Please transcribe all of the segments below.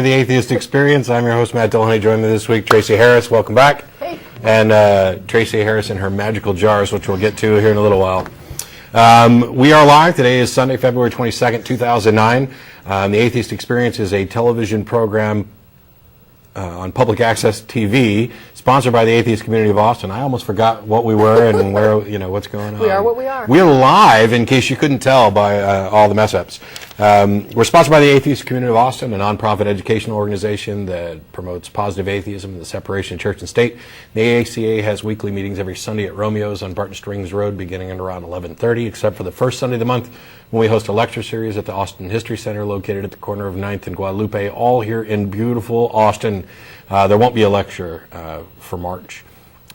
The Atheist Experience. I'm your host, Matt Dillahunty. Joining me this week, Tracy Harris. Welcome back. Hey. And Tracy Harris and her magical jars, which we'll get to here in a little while. We are live. Today is Sunday, February 22nd, 2009. The Atheist Experience is a television program on public access TV, sponsored by the Atheist Community of Austin. I almost forgot what we were and where, what's going on. We are what we are. We're live, in case you couldn't tell by all the mess-ups. We're sponsored by the Atheist Community of Austin, a nonprofit educational organization that promotes positive atheism and the separation of church and state. The ACA has weekly meetings every Sunday at Romeo's on Barton Springs Road, beginning at around 11:30, except for the first Sunday of the month, when we host a lecture series at the Austin History Center, located at the corner of 9th and Guadalupe, all here in beautiful Austin. There won't be a lecture for March.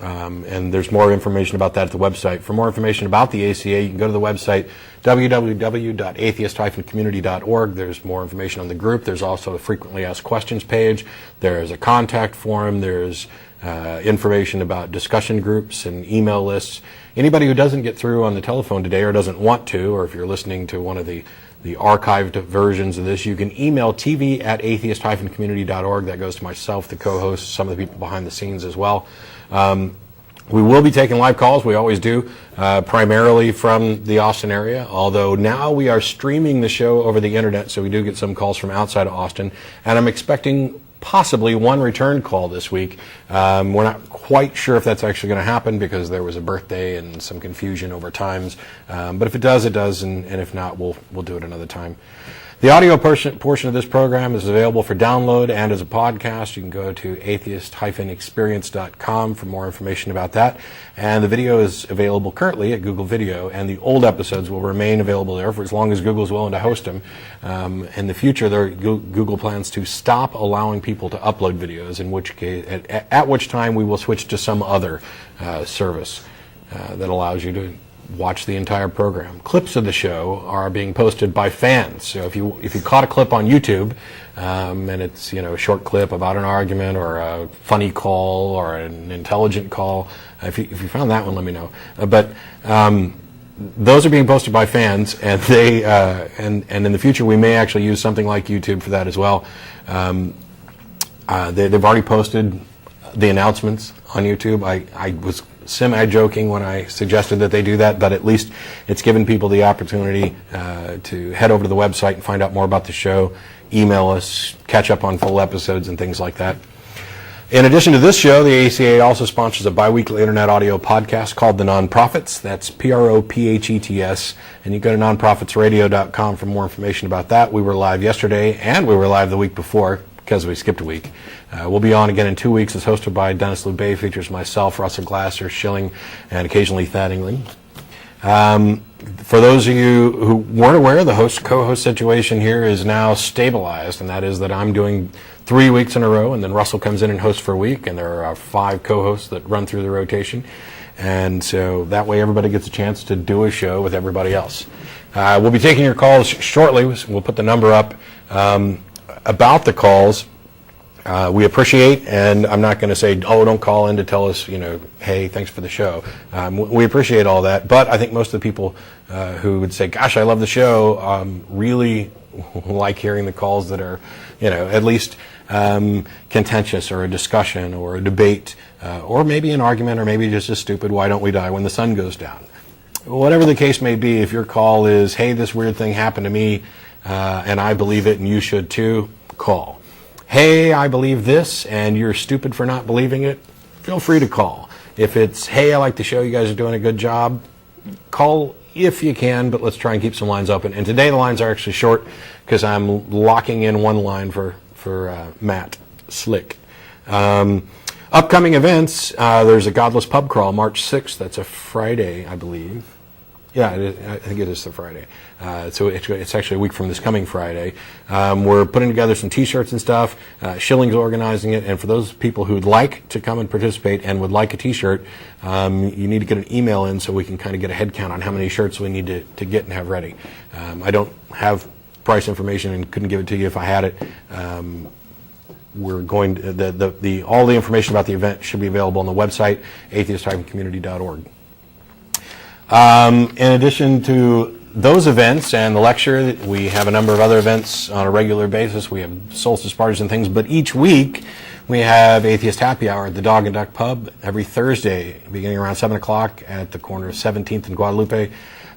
And there's more information about that at the website. For more information about the ACA, you can go to the website www.atheist-community.org. There's more information on the group. There's also a frequently asked questions page. There's a contact form. There's information about discussion groups and email lists. Anybody who doesn't get through on the telephone today or doesn't want to, or if you're listening to one of the archived versions of this, you can email tv@atheist-community.org. That goes to myself, the co-host, some of the people behind the scenes as well. We will be taking live calls. We always do, primarily from the Austin area, although now we are streaming the show over the internet, so we do get some calls from outside of Austin, and I'm expecting possibly one return call this week. We're not quite sure if that's actually going to happen because there was a birthday and some confusion over times. But if it does, it does, and if not, we'll do it another time. The audio portion of this program is available for download and as a podcast. You can go to atheist-experience.com for more information about that. And the video is available currently at Google Video, and the old episodes will remain available there for as long as Google's willing to host them. In the future, Google plans to stop allowing people to upload videos, in which case, at which time we will switch to some other service that allows you to watch the entire program. Clips of the show are being posted by fans. So if you caught a clip on YouTube, and it's a short clip about an argument or a funny call or an intelligent call, if you found that one, let me know. But those are being posted by fans, and they and in the future we may actually use something like YouTube for that as well. They've already posted the announcements on YouTube. I was semi-joking when I suggested that they do that, but at least it's given people the opportunity to head over to the website and find out more about the show, email us, catch up on full episodes and things like that. In addition to this show, the ACA also sponsors a bi-weekly internet audio podcast called The Nonprofits. That's PROPHETS, and you go to nonprofitsradio.com for more information about that. We were live yesterday, and we were live the week before, because we skipped a week. We'll be on again in 2 weeks. It's hosted by Dennis Lubay, features myself, Russell Glasser, Schilling, and occasionally Thad England. For those of you who weren't aware, the host-co-host situation here is now stabilized, and that is that I'm doing 3 weeks in a row, and then Russell comes in and hosts for a week, and there are 5 co-hosts that run through the rotation. And so that way everybody gets a chance to do a show with everybody else. We'll be taking your calls shortly. We'll put the number up. About the calls, we appreciate, and I'm not going to say, oh, don't call in to tell us, hey, thanks for the show. We appreciate all that, but I think most of the people who would say, gosh, I love the show, really like hearing the calls that are, at least contentious, or a discussion or a debate, or maybe an argument, or maybe just a stupid, why don't we die when the sun goes down? Whatever the case may be, if your call is, hey, this weird thing happened to me, and I believe it and you should too, call. Hey, I believe this and you're stupid for not believing it, feel free to call. If it's, hey, I like the show, you guys are doing a good job, call if you can, but let's try and keep some lines open. And today the lines are actually short because I'm locking in one line for Matt Slick. Upcoming events, there's a Godless Pub Crawl March 6th. That's a Friday, I believe. Yeah, I think it is the Friday. So it's actually a week from this coming Friday. We're putting together some T-shirts and stuff. Schilling's organizing it, and for those people who'd like to come and participate and would like a T-shirt, you need to get an email in so we can kind of get a head count on how many shirts we need to get and have ready. I don't have price information and couldn't give it to you if I had it. We're going to, all the information about the event should be available on the website, atheist-community.org. In addition to those events and the lecture, we have a number of other events on a regular basis. We have solstice parties and things, but each week we have Atheist Happy Hour at the Dog and Duck Pub every Thursday, beginning around 7 o'clock at the corner of 17th and Guadalupe.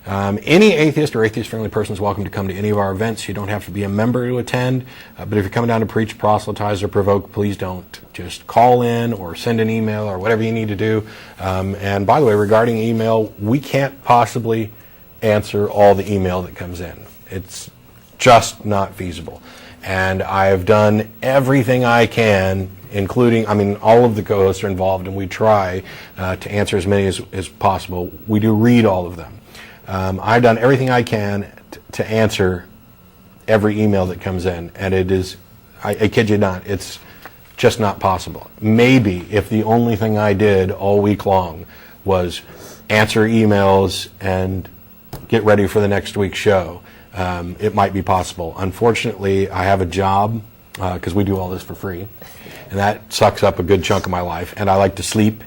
Any atheist or atheist-friendly person is welcome to come to any of our events. You don't have to be a member to attend, but if you're coming down to preach, proselytize, or provoke, please don't. Just call in or send an email or whatever you need to do. And by the way, regarding email, we can't possibly answer all the email that comes in. It's just not feasible. And I've done everything I can, including, all of the co-hosts are involved, and we try to answer as many as possible. We do read all of them. I've done everything I can to answer every email that comes in, and it is, I kid you not, it's just not possible. Maybe if the only thing I did all week long was answer emails and get ready for the next week's show, it might be possible. Unfortunately, I have a job, because we do all this for free, and that sucks up a good chunk of my life, and I like to sleep,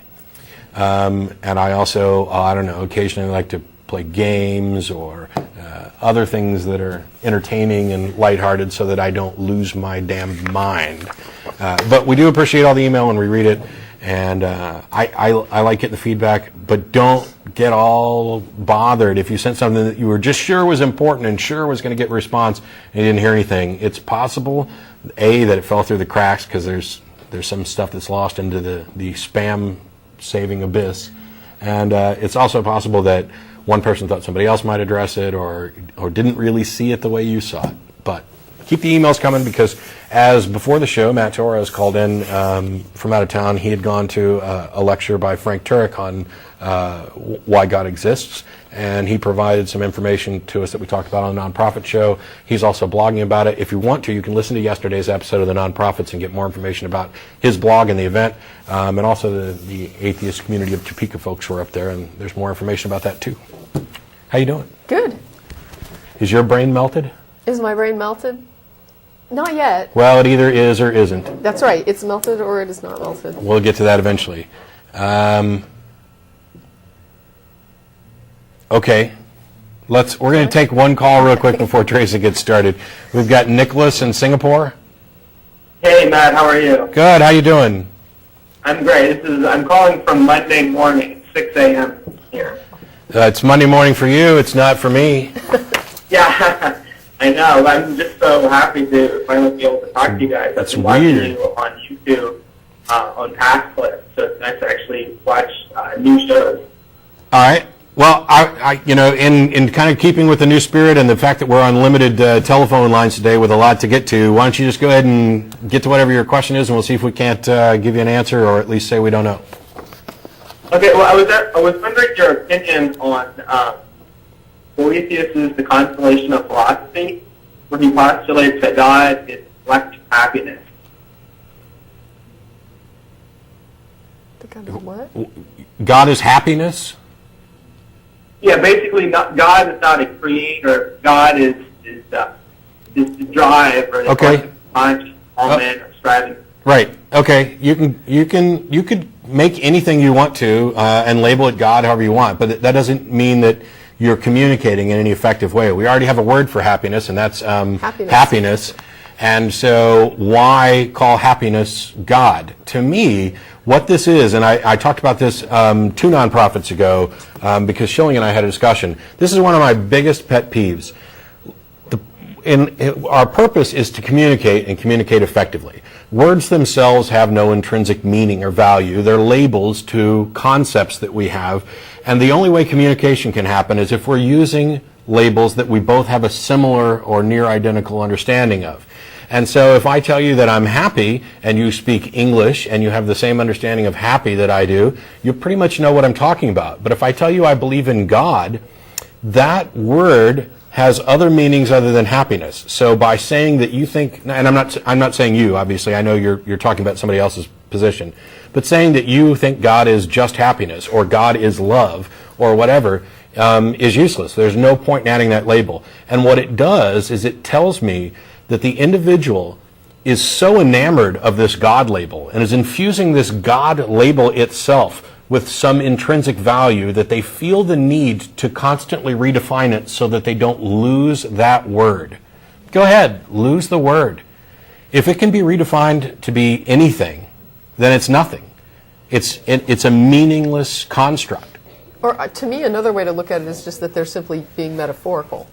and I also, occasionally like to play games or other things that are entertaining and lighthearted so that I don't lose my damn mind. But we do appreciate all the email and we read it, and I like getting the feedback, but don't get all bothered if you sent something that you were just sure was important and sure was going to get a response and you didn't hear anything. It's possible, A, that it fell through the cracks because there's some stuff that's lost into the spam saving abyss, and it's also possible that one person thought somebody else might address it or didn't really see it the way you saw it. But keep the emails coming, because as before the show, Matt Torres called in from out of town. He had gone to a lecture by Frank Turek on why God exists, and he provided some information to us that we talked about on the Nonprofit Show. He's also blogging about it. If you want to, you can listen to yesterday's episode of the Nonprofits and get more information about his blog and the event, and also the atheist community of Topeka folks who are up there, and there's more information about that too. How you doing? Good. Is your brain melted? Is my brain melted? Not yet. Well, it either is or isn't. That's right. It's melted or it is not melted. We'll get to that eventually. Okay. We're going to take one call real quick before Tracy gets started. We've got Nicholas in Singapore. Hey, Matt, how are you? Good. How you doing? I'm great. I'm calling from Monday morning, 6 a.m. here. It's Monday morning for you. It's not for me. Yeah, I know. I'm just so happy to finally be able to talk to you guys. That's I've been watching weird. you on YouTube on past clips, so it's nice to actually watch new shows. All right. Well, I in kind of keeping with the new spirit and the fact that we're on limited telephone lines today with a lot to get to, why don't you just go ahead and get to whatever your question is, and we'll see if we can't give you an answer or at least say we don't know. Okay, well, I was wondering your opinion on Boethius' The Consolation of Philosophy, where he postulates that God is elect happiness. What? God is happiness? Yeah, basically, God is not a creator. God is the drive or the Okay. conscience all men are striving. Right. Okay. You could make anything you want to and label it God however you want, but that doesn't mean that you're communicating in any effective way. We already have a word for happiness, and that's happiness. And so why call happiness God? To me, what this is, and I talked about this 2 nonprofits ago because Schilling and I had a discussion. This is one of my biggest pet peeves. Our purpose is to communicate and communicate effectively. Words themselves have no intrinsic meaning or value. They're labels to concepts that we have, and the only way communication can happen is if we're using labels that we both have a similar or near identical understanding of. And so if I tell you that I'm happy and you speak English and you have the same understanding of happy that I do, you pretty much know what I'm talking about. But if I tell you I believe in God, that word has other meanings other than happiness. So by saying that you think, and I'm not saying you, obviously, I know you're talking about somebody else's position, but saying that you think God is just happiness or God is love or whatever is useless. There's no point in adding that label. And what it does is it tells me that the individual is so enamored of this God label and is infusing this God label itself with some intrinsic value that they feel the need to constantly redefine it so that they don't lose that word. Go ahead, lose the word. If it can be redefined to be anything, then it's nothing. It's a meaningless construct. Or to me, another way to look at it is just that they're simply being metaphorical.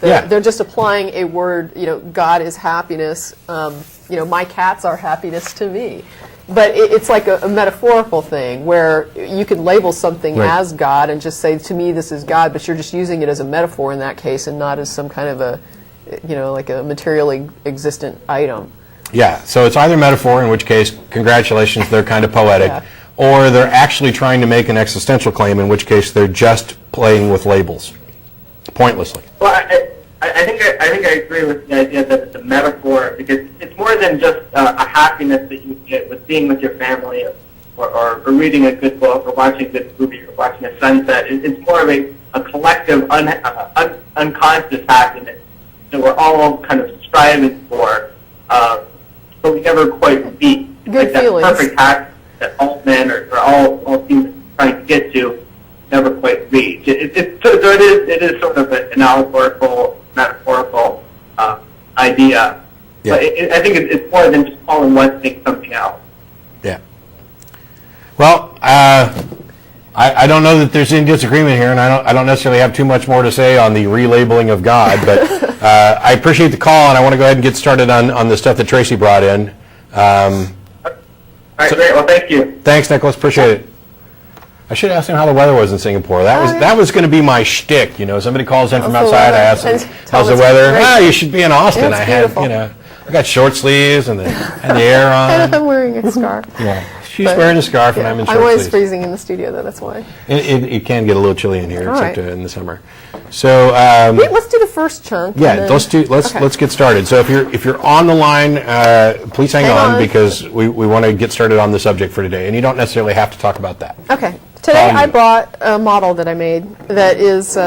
Yeah. They're just applying a word, God is happiness, my cats are happiness to me. But it's like a metaphorical thing where you could label something Right. as God and just say, to me, this is God, but you're just using it as a metaphor in that case and not as some kind of a, like a materially existent item. Yeah, so it's either metaphor, in which case, congratulations, they're kind of poetic, Yeah. or they're actually trying to make an existential claim, in which case they're just playing with labels, pointlessly. Well, I think I agree with the idea that it's a metaphor, because it's more than just a happiness that you get with being with your family, or reading a good book, or watching a good movie, or watching a sunset. It's more of a collective unconscious happiness that we're all kind of striving for, but we never quite reach. Good like that feelings. perfect happiness that all men or all humans are trying to get to, never quite reach. So it is sort of an allegorical, metaphorical idea. Yeah. But I think it's more than just calling one thing something else. Yeah. Well, I don't know that there's any disagreement here, and I don't necessarily have too much more to say on the relabeling of God, but I appreciate the call, and I want to go ahead and get started on the stuff that Tracy brought in. All right, great. Well, thank you. Thanks, Nicholas. Appreciate it. I should ask him how the weather was in Singapore. That was going to be my shtick. Somebody calls in from How's the outside. I weather? ask them, And "How's the tell weather?" us it's great. You should be in Austin. It's I had, beautiful. I got short sleeves and the air on. I'm wearing a scarf. Yeah, she's wearing a scarf, and I'm in short I'm always sleeves. freezing in the studio, though. That's why. It can get a little chilly in here, All except right. in the summer. So Wait, let's do the first chunk. yeah, and then- let's get started. So if you're on the line, please hang on, because we want to get started on the subject for today, and you don't necessarily have to talk about that. Okay. Today On I you. brought a model that I made that is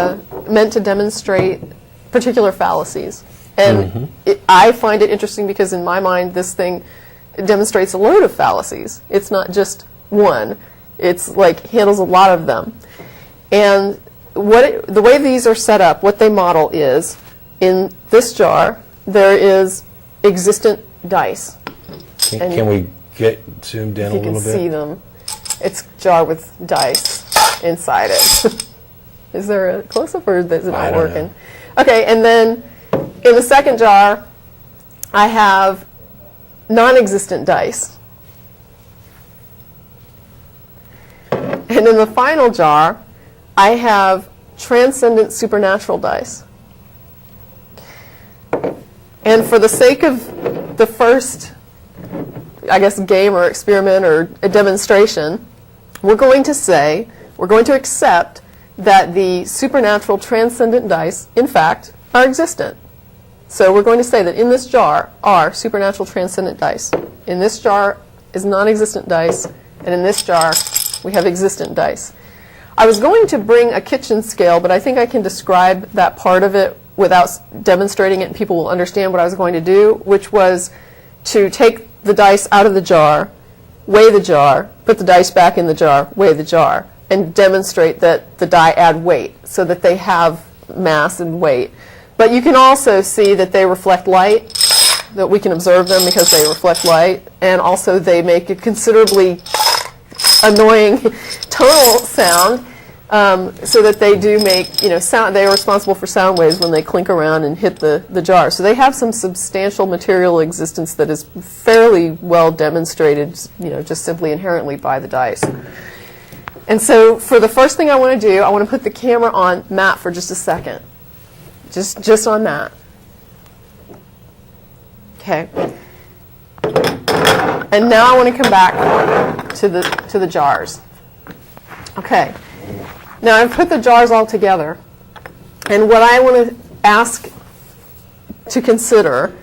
meant to demonstrate particular fallacies. And I find it interesting because in my mind this thing demonstrates a load of fallacies. It's not just one. It's like handles a lot of them. And the way these are set up, what they model is, in this jar there is existent dice. Can we get zoomed in If a you can little see bit? them. It's a jar with dice inside it. Is there a close-up or is it I not don't working? Okay, and then in the second jar, I have non-existent dice. And in the final jar, I have transcendent supernatural dice. And for the sake of the first, I guess, game or experiment or a demonstration, we're going to accept that the supernatural transcendent dice, in fact, are existent. So we're going to say that in this jar are supernatural transcendent dice. In this jar is non-existent dice, and in this jar we have existent dice. I was going to bring a kitchen scale, but I think I can describe that part of it without demonstrating it, and people will understand what I was going to do, which was to take the dice out of the jar, weigh the jar, put the dice back in the jar, weigh the jar, and demonstrate that the die add weight so that they have mass and weight. But you can also see that they reflect light, that we can observe them because they reflect light, and also they make a considerably annoying tonal sound, so that they do make, sound. They are responsible for sound waves when they clink around and hit the jar. So they have some substantial material existence that is fairly well demonstrated, just simply inherently by the dice. And so for the first thing I want to do, I want to put the camera on Matt for just a second. Just on Matt. Okay. And now I want to come back to the jars. Okay. Now I've put the jars all together, and what I want to ask to consider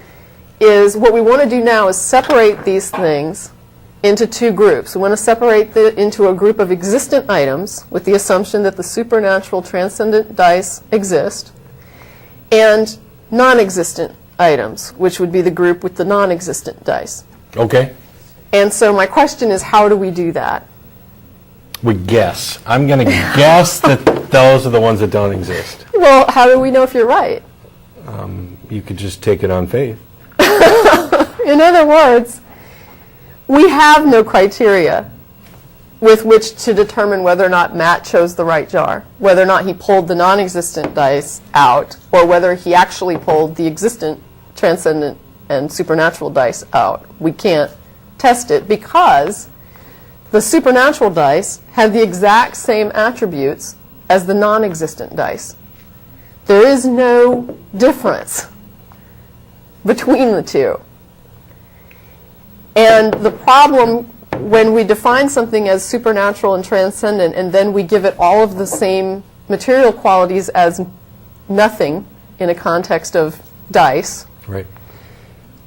is what we want to do now is separate these things into two groups. We want to separate into a group of existent items with the assumption that the supernatural transcendent dice exist, and non-existent items, which would be the group with the non-existent dice. Okay. And so my question is, how do we do that? We guess. I'm going to guess that those are the ones that don't exist. Well, how do we know if you're right? You could just take it on faith. In other words, we have no criteria with which to determine whether or not Matt chose the right jar, whether or not he pulled the non-existent dice out, or whether he actually pulled the existent transcendent and supernatural dice out. We can't test it because the supernatural dice have the exact same attributes as the non-existent dice. There is no difference between the two. And the problem when we define something as supernatural and transcendent and then we give it all of the same material qualities as nothing in a context of dice, Right.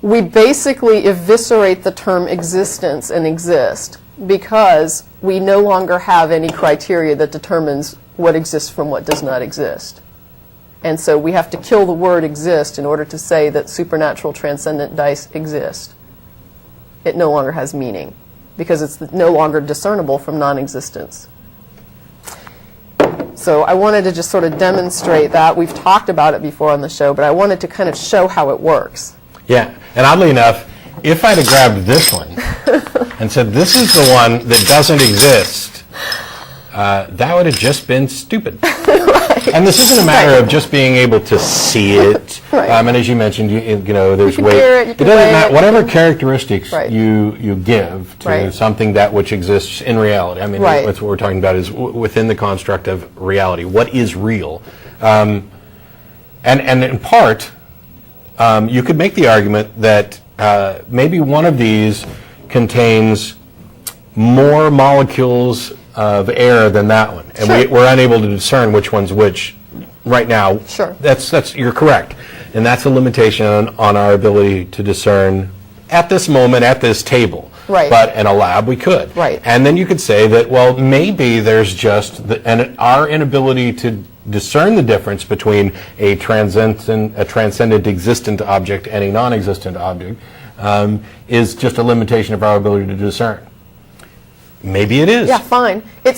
we basically eviscerate the term existence and exist because we no longer have any criteria that determines what exists from what does not exist. And so we have to kill the word exist in order to say that supernatural transcendent dice exist. It no longer has meaning because it's no longer discernible from non-existence. So I wanted to just sort of demonstrate that. We've talked about it before on the show, but I wanted to kind of show how it works. Yeah, and oddly enough, if I'd have grabbed this one and said, this is the one that doesn't exist, that would have just been stupid. Right. And this isn't a matter of just being able to see it. Right. And as you mentioned, you know, there's can weight. hear it, you can doesn't weigh matter. it, Whatever you can- characteristics Right. you give to Right. something that which exists in reality. I mean, Right. that's what we're talking about is within the construct of reality. What is real? And in part, you could make the argument that maybe one of these contains more molecules of air than that one, and Sure. we're unable to discern which one's which right now. Sure. That's you're correct, and that's a limitation on our ability to discern at this moment at this table. Right. But in a lab we could. Right. And then you could say that, well, maybe there's just our inability to discern the difference between a transcendent existent object and a non-existent object is just a limitation of our ability to discern. Maybe it is. Yeah, fine. We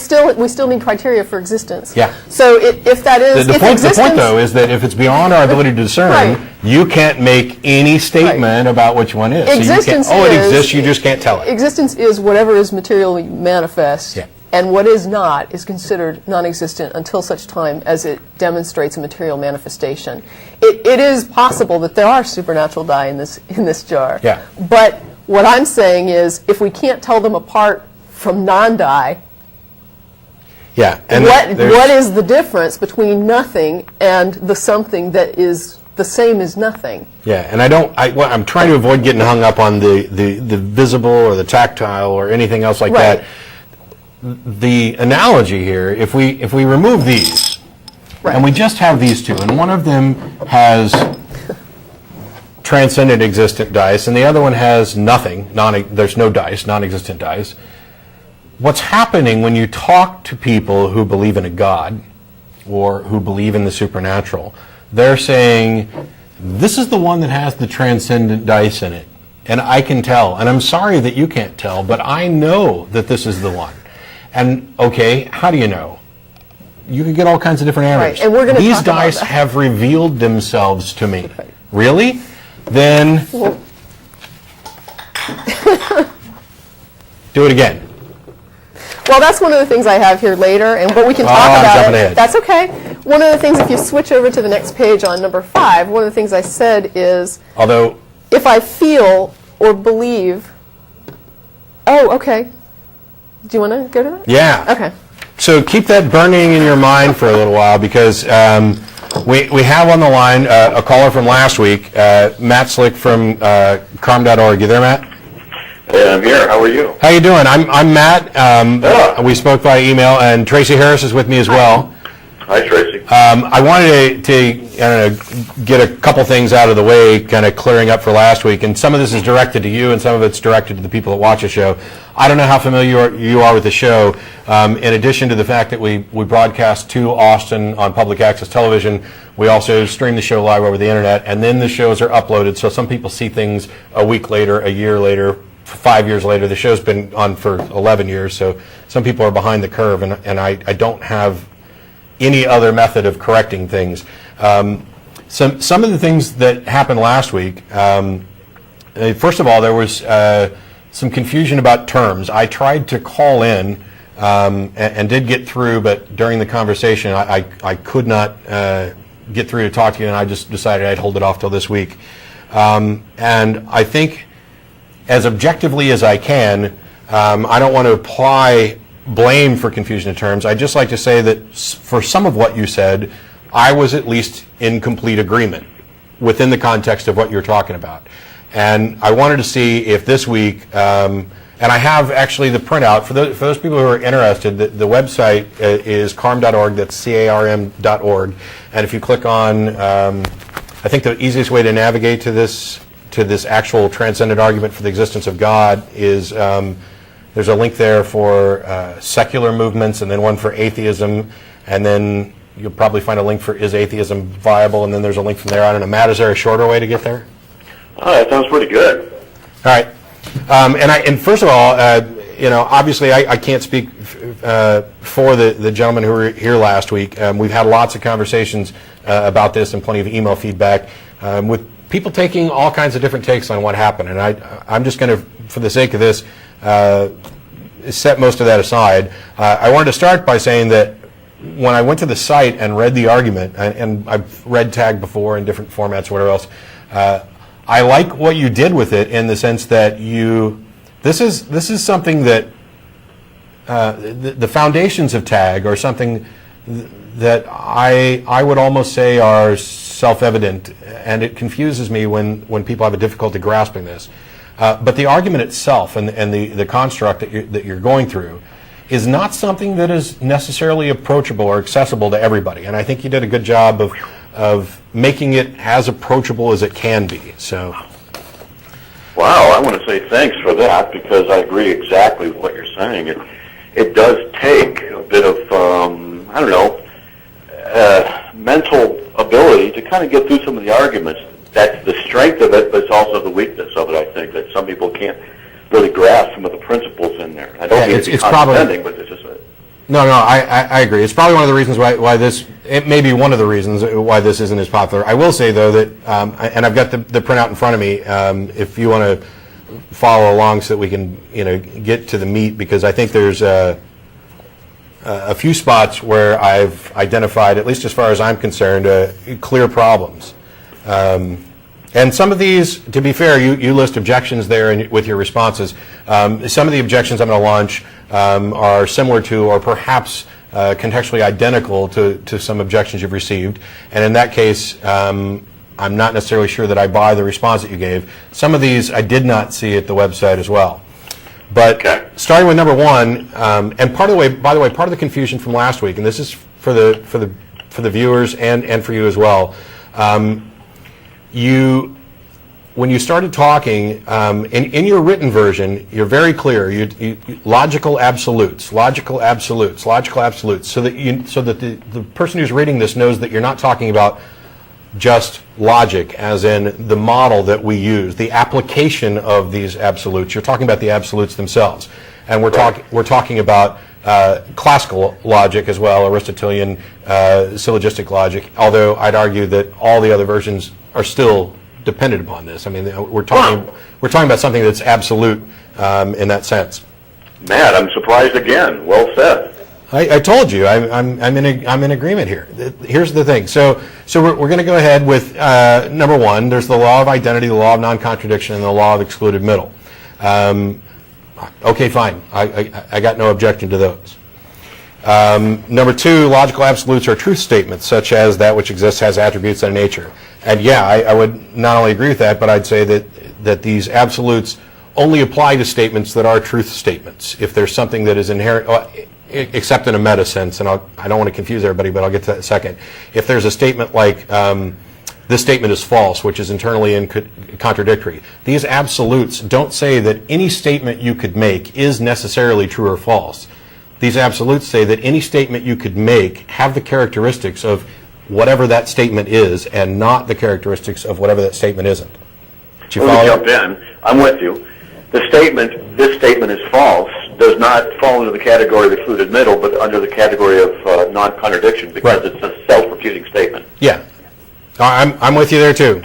still need criteria for existence. Yeah. So if that is, The if point, existence, though, is that if it's beyond our ability to discern, Right. you can't make any statement about which one is. Existence so you can't, it is- exists, you just can't tell it. Existence is whatever is materially manifest, Yeah. and what is not is considered non-existent until such time as it demonstrates a material manifestation. It is possible that there are supernatural die in this jar. Yeah. But what I'm saying is, if we can't tell them apart from non-die, Yeah. And what is the difference between nothing and the something that is the same as nothing? Yeah, and I'm trying to avoid getting hung up on the visible or the tactile or anything else like Right. that. The analogy here, if we remove these, Right. and we just have these two, and one of them has transcendent existent dice, and the other one has nothing, there's no dice, non-existent dice. What's happening when you talk to people who believe in a God or who believe in the supernatural, they're saying, this is the one that has the transcendent dice in it, and I can tell, and I'm sorry that you can't tell, but I know that this is the one. And, okay, how do you know? You can get all kinds of different answers. Right, and we're gonna These talk about dice that. have revealed themselves to me. Right. Really? Then do it again. Well, that's one of the things I have here later, but we can talk I'm about jumping it. ahead. That's okay. One of the things, if you switch over to the next page on number 5, one of the things I said is, Although, if I feel or believe, oh, okay. Do you want to go to that? yeah. Okay. So keep that burning in your mind for a little while, because we have on the line a caller from last week, Matt Slick from Crom.org. You there, Matt? Hey, I'm here. How are you? How you doing? I'm Matt. Yeah. We spoke by email, and Tracy Harris is with me as well. Hi, Tracy. I wanted to I don't know, get a couple things out of the way, kind of clearing up for last week, and some of this is directed to you, and some of it's directed to the people that watch the show. I don't know how familiar you are with the show. In addition to the fact that we broadcast to Austin on public access television, we also stream the show live over the internet, and then the shows are uploaded, so some people see things a week later, a year later, 5 years later. The show's been on for 11 years, so some people are behind the curve, and I don't have any other method of correcting things. Some of the things that happened last week, first of all, there was some confusion about terms. I tried to call in and did get through, but during the conversation I could not get through to talk to you, and I just decided I'd hold it off till this week. And I think, as objectively as I can, I don't want to apply blame for confusion of terms. I'd just like to say that for some of what you said, I was at least in complete agreement within the context of what you're talking about. And I wanted to see if this week, and I have actually the printout, for those people who are interested, the website is carm.org, that's carm.org, and if you click on, I think the easiest way to navigate to this actual transcendent argument for the existence of God is, there's a link there for secular movements, and then one for atheism, and then you'll probably find a link for is atheism viable, and then there's a link from there. I don't know, Matt, is there a shorter way to get there? Oh, that sounds pretty good. All right. And first of all, obviously I can't speak for the gentlemen who were here last week. We've had lots of conversations about this and plenty of email feedback with people taking all kinds of different takes on what happened. And I'm just going to, for the sake of this, set most of that aside. I wanted to start by saying that when I went to the site and read the argument, and I've read tag before in different formats or whatever else, I like what you did with it in the sense that this is something that the foundations of tag are something that I would almost say are self-evident, and it confuses me when people have a difficulty grasping this. But the argument itself and the construct that you're going through is not something that is necessarily approachable or accessible to everybody. And I think you did a good job of making it as approachable as it can be. So, Wow, I want to say thanks for that, because I agree exactly with what you're saying. It does take a bit of, mental ability to kind of get through some of the arguments. That's the strength of it, but it's also the weakness of it, I think, that some people can't really grasp some of the principles in there. I don't think it's condescending, but it's just No, I agree. It's probably one of the reasons why this, it may be one of the reasons why this isn't as popular. I will say, though, that, and I've got the printout in front of me, if you want to follow along so that we can, get to the meat, because I think there's a few spots where I've identified, at least as far as I'm concerned, clear problems. And some of these, to be fair, you list objections there with your responses. Some of the objections I'm going to launch are similar to, or perhaps contextually identical to some objections you've received. And in that case, I'm not necessarily sure that I buy the response that you gave. Some of these I did not see at the website as well. But starting with number one, and by the way, part of the confusion from last week, and this is for the viewers and for you as well. When you started talking, in your written version, you're very clear. You logical absolutes, so that the person who's reading this knows that you're not talking about just logic, as in the model that we use, the application of these absolutes. You're talking about the absolutes themselves, and we're talking about classical logic as well, Aristotelian syllogistic logic. Although I'd argue that all the other versions are still dependent upon this. I mean, we're talking about something that's absolute in that sense. Matt, I'm surprised again. Well said. I told you I'm in agreement here. Here's the thing. So we're going to go ahead with number one. There's the law of identity, the law of non-contradiction, and the law of excluded middle. Okay, fine. I got no objection to those. Number two, logical absolutes are truth statements, such as that which exists has attributes and a nature. And yeah, I would not only agree with that, but I'd say that these absolutes only apply to statements that are truth statements. If there's something that is inherent, except in a meta sense, and I don't want to confuse everybody, but I'll get to that in a second. If there's a statement like, this statement is false, which is internally contradictory, these absolutes don't say that any statement you could make is necessarily true or false. These absolutes say that any statement you could make have the characteristics of whatever that statement is, and not the characteristics of whatever that statement isn't. Did you follow? Let me jump in. I'm with you. this statement is false, does not fall into the category of excluded middle, but under the category of non-contradiction, because Right. it's a self-refuting statement. Yeah. I'm with you there, too.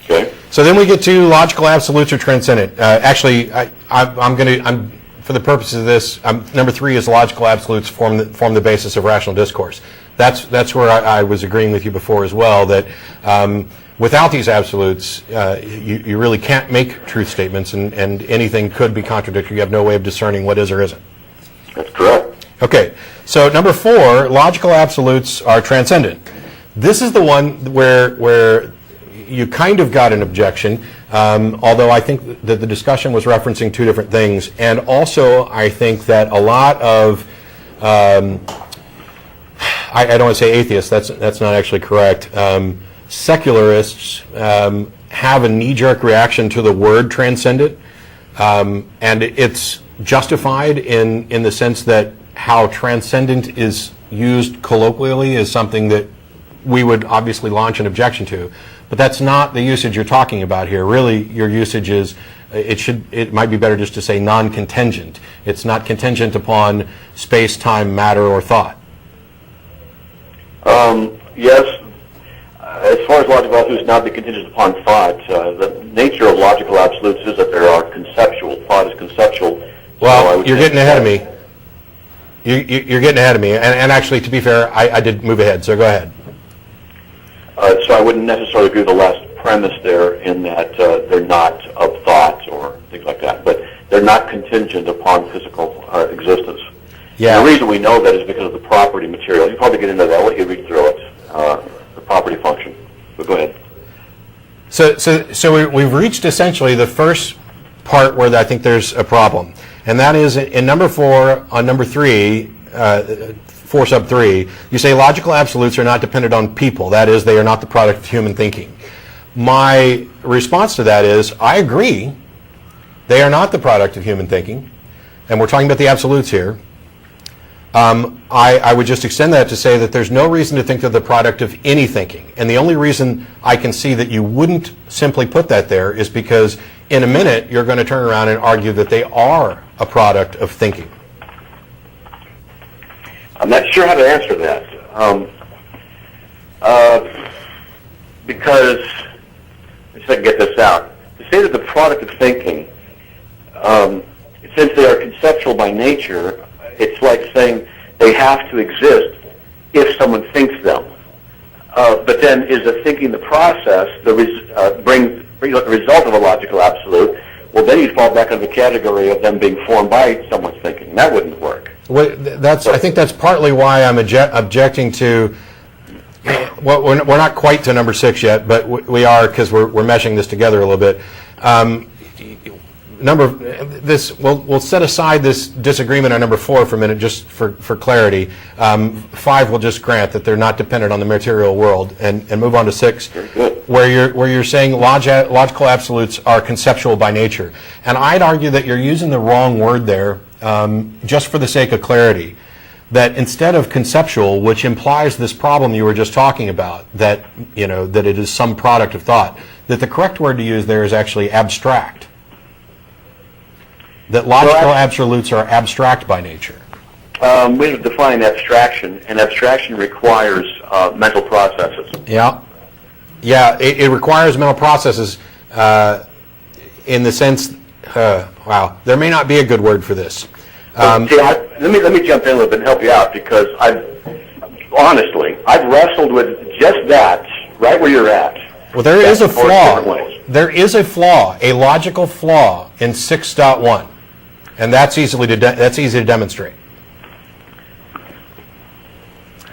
Okay? So then we get to logical absolutes or transcendent. Actually, I'm for the purposes of this, number 3 is logical absolutes form the basis of rational discourse. That's where I was agreeing with you before as well, that without these absolutes, you really can't make truth statements, and anything could be contradictory. You have no way of discerning what is or isn't. That's correct. Okay, so number 4, logical absolutes are transcendent. This is the one where you kind of got an objection, although I think that the discussion was referencing 2 different things, and also I think that a lot of I don't want to say atheists, that's not actually correct. Secularists have a knee-jerk reaction to the word transcendent, and it's justified in the sense that how transcendent is used colloquially is something that we would obviously launch an objection to. But that's not the usage you're talking about here. Really, your usage is, it might be better just to say non-contingent. It's not contingent upon space, time, matter, or thought. Yes. As far as logical absolutes not be contingent upon thought, the nature of logical absolutes is that they are conceptual. Thought is conceptual. Well, you're getting ahead of me. You're getting ahead of me. And actually, to be fair, I did move ahead, so go ahead. So I wouldn't necessarily agree with the last premise there in that they're not of thought or things like that, but they're not contingent upon physical existence. Yeah. And the reason we know that is because of the property material. You probably get into that. I'll let you read through it, the property function. But go ahead. So we've reached essentially the first part where I think there's a problem, and that is in number 4 on number 3. 4 sub 3, you say logical absolutes are not dependent on people. That is, they are not the product of human thinking. My response to that is, I agree, they are not the product of human thinking, and we're talking about the absolutes here. I would just extend that to say that there's no reason to think they're the product of any thinking. And the only reason I can see that you wouldn't simply put that there is because in a minute you're going to turn around and argue that they are a product of thinking. I'm not sure how to answer that. Because, let's see if I can get this out. To say that the product of thinking, since they are conceptual by nature, it's like saying they have to exist if someone thinks them. But then is the thinking the process that brings the result of a logical absolute? Well, then you'd fall back under the category of them being formed by someone's thinking. That wouldn't work. Well, I think that's partly why I'm objecting to. Well, we're not quite to number 6 yet, but we are because we're meshing this together a little bit. We'll set aside this disagreement on number 4 for a minute, just for clarity. 5 will just grant that they're not dependent on the material world, and move on to 6, where you're saying logical absolutes are conceptual by nature, and I'd argue that you're using the wrong word there, just for the sake of clarity. That instead of conceptual, which implies this problem you were just talking about, that that it is some product of thought, that the correct word to use there is actually abstract. That logical absolutes are abstract by nature. We define abstraction, and abstraction requires mental processes. Yeah. It requires mental processes in the sense. Wow, there may not be a good word for this. Let me jump in a little bit and help you out, because I've wrestled with just that right where you're at. Well, there is a flaw. There is a flaw, a logical flaw in 6.1, and that's easy to demonstrate.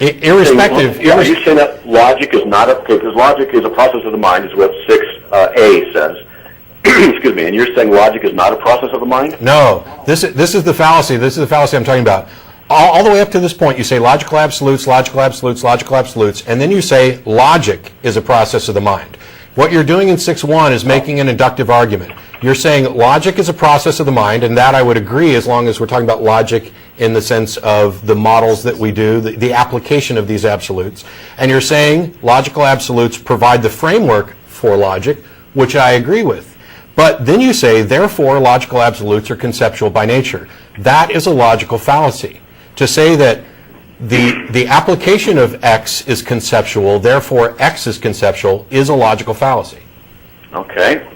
Irrespective. Are you saying that logic is not because logic is a process of the mind, is what 6A says. Excuse me, and you're saying logic is not a process of the mind? No, this is the fallacy. This is the fallacy I'm talking about. All the way up to this point, you say logical absolutes, logical absolutes, logical absolutes, and then you say logic is a process of the mind. What you're doing in 6.1 is making an inductive argument. You're saying logic is a process of the mind, and that I would agree as long as we're talking about logic in the sense of the models that we do, the application of these absolutes. And you're saying logical absolutes provide the framework for logic, which I agree with. But then you say, therefore, logical absolutes are conceptual by nature. That is a logical fallacy. To say that the application of X is conceptual, therefore X is conceptual, is a logical fallacy. Okay.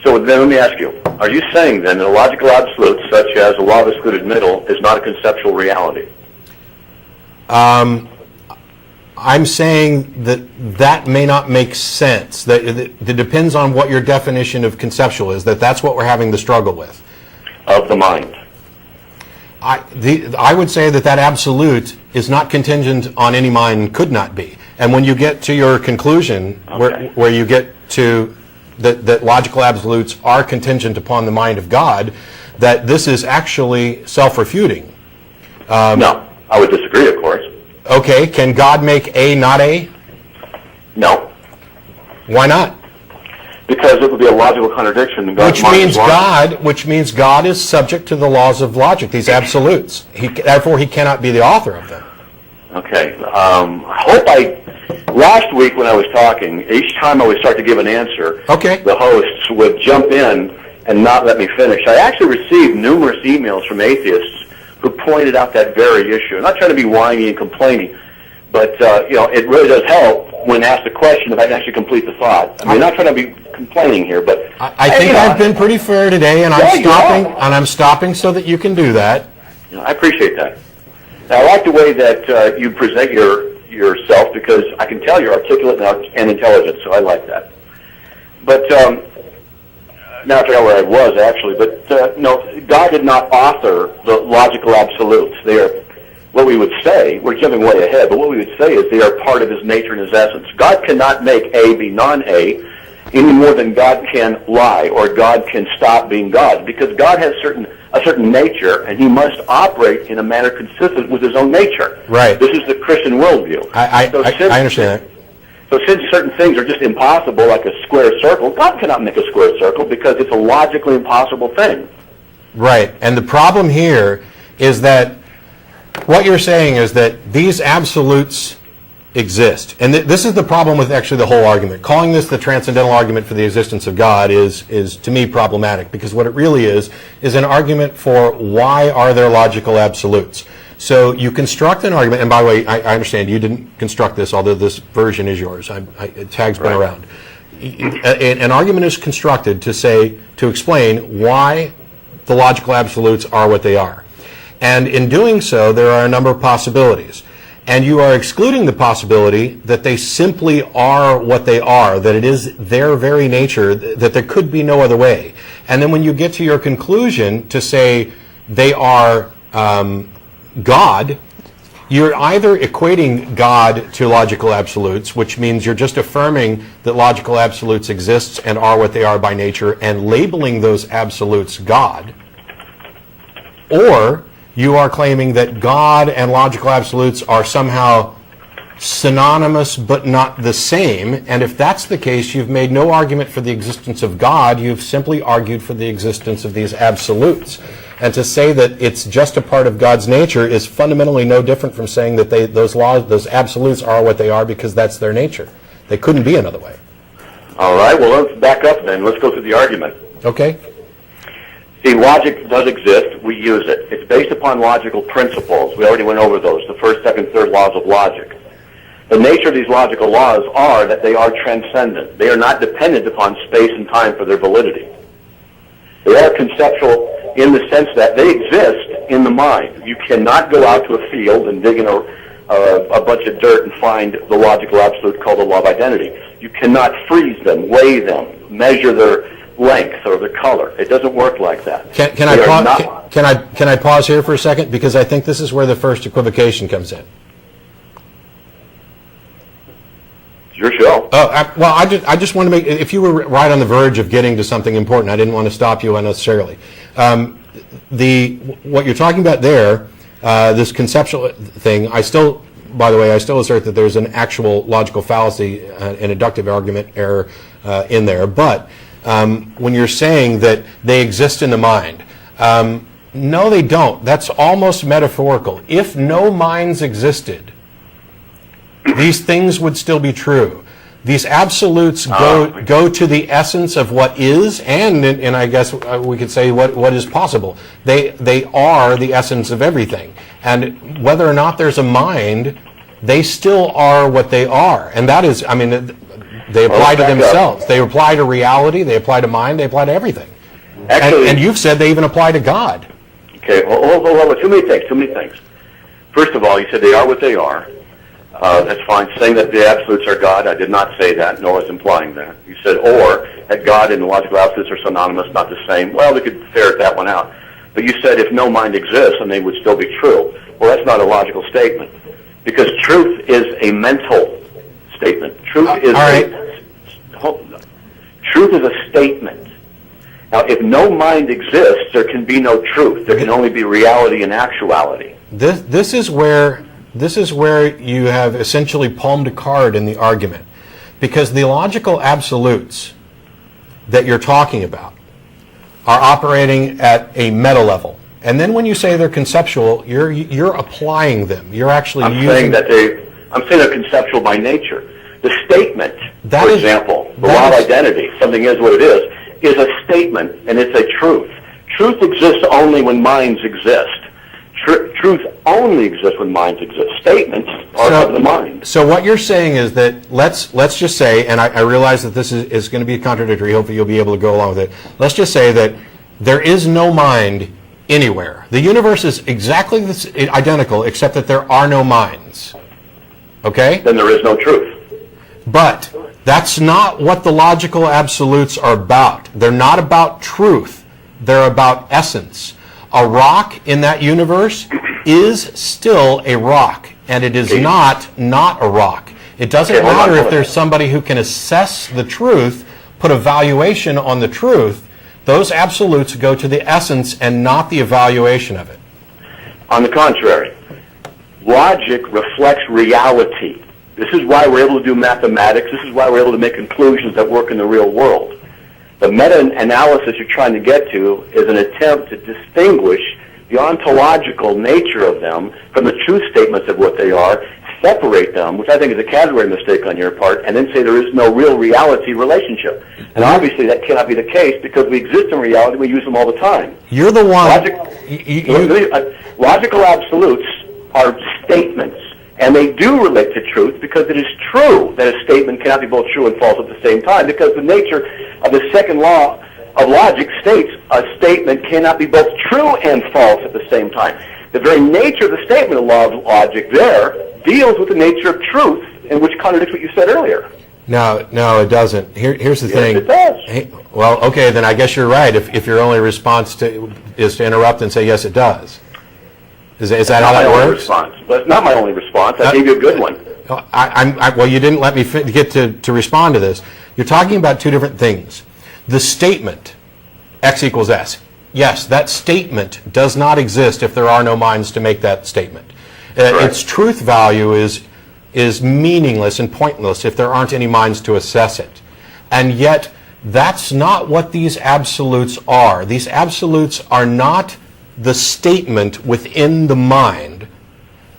So then let me ask you, are you saying then that a logical absolute, such as the law of excluded middle, is not a conceptual reality? I'm saying that that may not make sense. That it depends on what your definition of conceptual is, that's what we're having the struggle with. Of the mind. I would say that absolute is not contingent on any mind and could not be. And when you get to your conclusion, where you get to that logical absolutes are contingent upon the mind of God, that this is actually self-refuting. No, I would disagree, of course. Okay, can God make A not A? No. Why not? Because it would be a logical contradiction. Which means God is subject to the laws of logic, these absolutes. Therefore, he cannot be the author of them. Okay. Last week when I was talking, each time I would start to give an answer, the hosts would jump in and not let me finish. I actually received numerous emails from atheists who pointed out that very issue. I'm not trying to be whiny and complaining, but it really does help when asked a question if I can actually complete the thought. I mean, I'm not trying to be complaining here, but I think I've been pretty fair today, and I'm stopping so that you can do that. I appreciate that. Now, I like the way that you present yourself, because I can tell you're articulate and intelligent, so I like that. But now I forgot where I was actually, but no, God did not author the logical absolutes. They are what we would say, we're jumping way ahead, but what we would say is they are part of his nature and his essence. God cannot make A be non-A any more than God can lie or God can stop being God, because God has a certain nature, and he must operate in a manner consistent with his own nature. Right. This is the Christian worldview. I understand that. So since certain things are just impossible, like a square circle, God cannot make a square circle because it's a logically impossible thing. Right. And the problem here is that what you're saying is that these absolutes exist. And this is the problem with actually the whole argument. Calling this the transcendental argument for the existence of God is to me problematic, because what it really is an argument for why are there logical absolutes. So you construct an argument, and by the way, I understand you didn't construct this, although this version is yours. Tag's been around. An argument is constructed to explain why the logical absolutes are what they are. And in doing so, there are a number of possibilities. And you are excluding the possibility that they simply are what they are, that it is their very nature, that there could be no other way. And then when you get to your conclusion to say they are God, you're either equating God to logical absolutes, which means you're just affirming that logical absolutes exist and are what they are by nature and labeling those absolutes God, or you are claiming that God and logical absolutes are somehow synonymous but not the same, and if that's the case, you've made no argument for the existence of God, you've simply argued for the existence of these absolutes. And to say that it's just a part of God's nature is fundamentally no different from saying that those absolutes are what they are because that's their nature. They couldn't be another way. All right, well, let's back up then. Let's go through the argument. Okay. See, logic does exist. We use it. It's based upon logical principles. We already went over those, the first, second, third laws of logic. The nature of these logical laws are that they are transcendent. They are not dependent upon space and time for their validity. They are conceptual in the sense that they exist in the mind. You cannot go out to a field and dig in a bunch of dirt and find the logical absolute called the law of identity. You cannot freeze them, weigh them, measure their length or their color. It doesn't work like that. Can I pause here for a second, because I think this is where the first equivocation comes in. It's your show. I just want to make, if you were right on the verge of getting to something important, I didn't want to stop you unnecessarily. What you're talking about there, this conceptual thing, by the way, I still assert that there's an actual logical fallacy, an inductive argument error in there, but when you're saying that they exist in the mind, no, they don't. That's almost metaphorical. If no minds existed, these things would still be true. these absolutes go to the essence of what is, and I guess we could say what is possible. They are the essence of everything, and whether or not there's a mind, they still are what they are, and that is, I mean, they apply to themselves. They apply to reality. They apply to mind. They apply to everything. Actually, and you've said they even apply to God. Okay, well, too many things. First of all, you said they are what they are. That's fine. Saying that the absolutes are God, I did not say that, nor was implying that. You said, or that God and the logical absolutes are synonymous, not the same. Well, we could ferret that one out. But you said if no mind exists, then they would still be true. Well, that's not a logical statement, because truth is a mental statement. Truth is truth is a statement. Now, if no mind exists, there can be no truth. There can only be reality and actuality. This is where you have essentially palmed a card in the argument, because the logical absolutes that you're talking about are operating at a meta level, and then when you say they're conceptual, you're applying them. You're actually I'm saying they're conceptual by nature. The statement, for example, the law of identity, something is what it is a statement, and it's a truth. Truth exists only when minds exist. Truth only exists when minds exist. Statements are of the mind. So what you're saying is that let's just say, and I realize that this is going to be contradictory. Hopefully you'll be able to go along with it. Let's just say that there is no mind anywhere. The universe is exactly identical, except that there are no minds. Okay? Then there is no truth. But that's not what the logical absolutes are about. They're not about truth. They're about essence. A rock in that universe is still a rock, and it is not a rock. It doesn't matter if there's somebody who can assess the truth, put a valuation on the truth. Those absolutes go to the essence and not the evaluation of it. On the contrary, logic reflects reality. This is why we're able to do mathematics. This is why we're able to make conclusions that work in the real world. The meta-analysis you're trying to get to is an attempt to distinguish the ontological nature of them from the truth statements of what they are, separate them, which I think is a category mistake on your part, and then say there is no real reality relationship. And obviously that cannot be the case, because we exist in reality, we use them all the time. You're the one... Logical absolutes are statements, and they do relate to truth, because it is true that a statement cannot be both true and false at the same time, because the nature of the second law of logic states a statement cannot be both true and false at the same time. The very nature of the statement of law of logic there deals with the nature of truth, and which contradicts what you said earlier. No, it doesn't. Here's the thing. It does. Hey, well, okay, then I guess you're right. If your only response is to interrupt and say yes, it does. Is that how that works? But it's not my only response. I gave you a good one. Well, you didn't let me get to respond to this. You're talking about two different things. The statement, X equals S. Yes, that statement does not exist if there are no minds to make that statement. Its truth value is meaningless and pointless if there aren't any minds to assess it. And yet, that's not what these absolutes are. These absolutes are not the statement within the mind.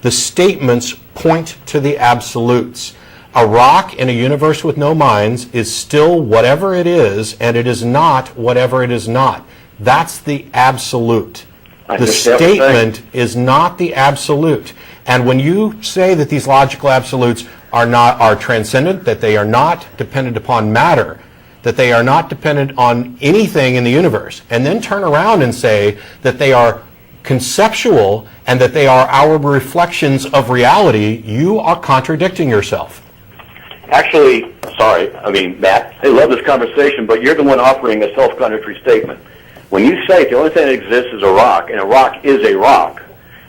The statements point to the absolutes. A rock in a universe with no minds is still whatever it is, and it is not whatever it is not. That's the absolute. The statement is not the absolute. And when you say that these logical absolutes are transcendent, that they are not dependent upon matter, that they are not dependent on anything in the universe, and then turn around and say that they are conceptual and that they are our reflections of reality, you are contradicting yourself. Actually, Matt, I love this conversation, but you're the one offering a self-contradictory statement. When you say the only thing that exists is a rock, and a rock is a rock,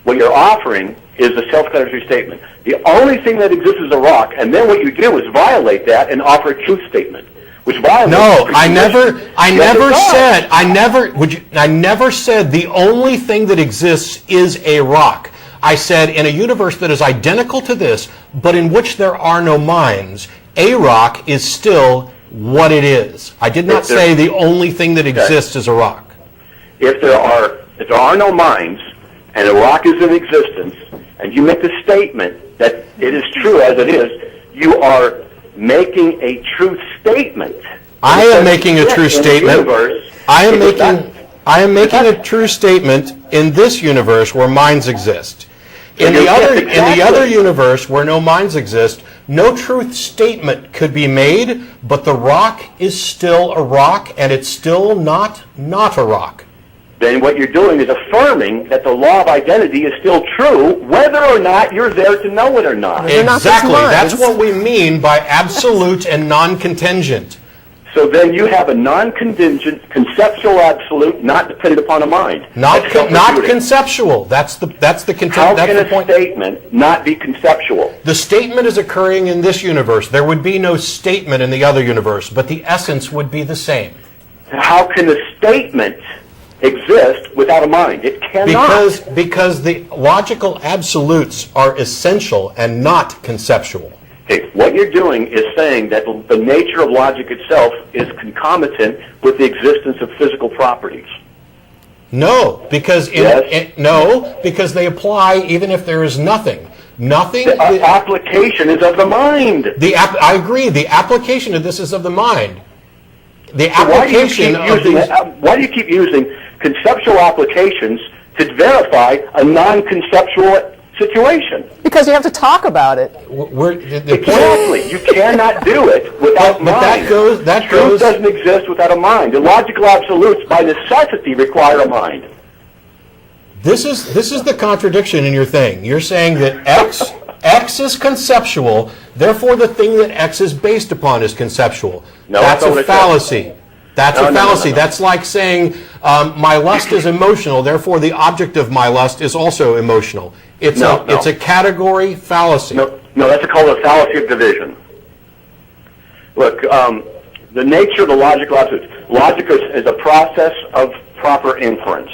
what you're offering is a self-contradictory statement. The only thing that exists is a rock, and then what you do is violate that and offer a truth statement, which violates. No, I never said the only thing that exists is a rock. I said in a universe that is identical to this, but in which there are no minds, a rock is still what it is. I did not say the only thing that exists is a rock. If there are no minds, and a rock is in existence, and you make the statement that it is true as it is, you are making a truth statement. I am making a true statement. I am making a true statement in this universe where minds exist. In the other universe where no minds exist, no truth statement could be made, but the rock is still a rock, and it's still not a rock. Then what you're doing is affirming that the law of identity is still true, whether or not you're there to know it or not. Exactly. That's what we mean by absolute and non-contingent. So then you have a non-contingent, conceptual absolute, not dependent upon a mind. Not conceptual. That's the contingent. How can a statement not be conceptual? The statement is occurring in this universe. There would be no statement in the other universe, but the essence would be the same. How can a statement exist without a mind? It cannot. Because the logical absolutes are essential and not conceptual. Okay, what you're doing is saying that the nature of logic itself is concomitant with the existence of physical properties. No, because because they apply even if there is nothing. Nothing. The application is of the mind. I agree. The application of this is of the mind. The So application why do you keep using conceptual applications to verify a non-conceptual situation? Because you have to talk about it. Exactly. You cannot do it without mind. Truth doesn't exist without a mind. The logical absolutes, by necessity, require a mind. This is the contradiction in your thing. You're saying that X is conceptual, therefore the thing that X is based upon is conceptual. No, that's a fallacy. That's a fallacy. No. That's like saying my lust is emotional, therefore the object of my lust is also emotional. It's a category fallacy. No, that's called a fallacy of division. Look, the nature of the logical absolutes. Logic is a process of proper inference.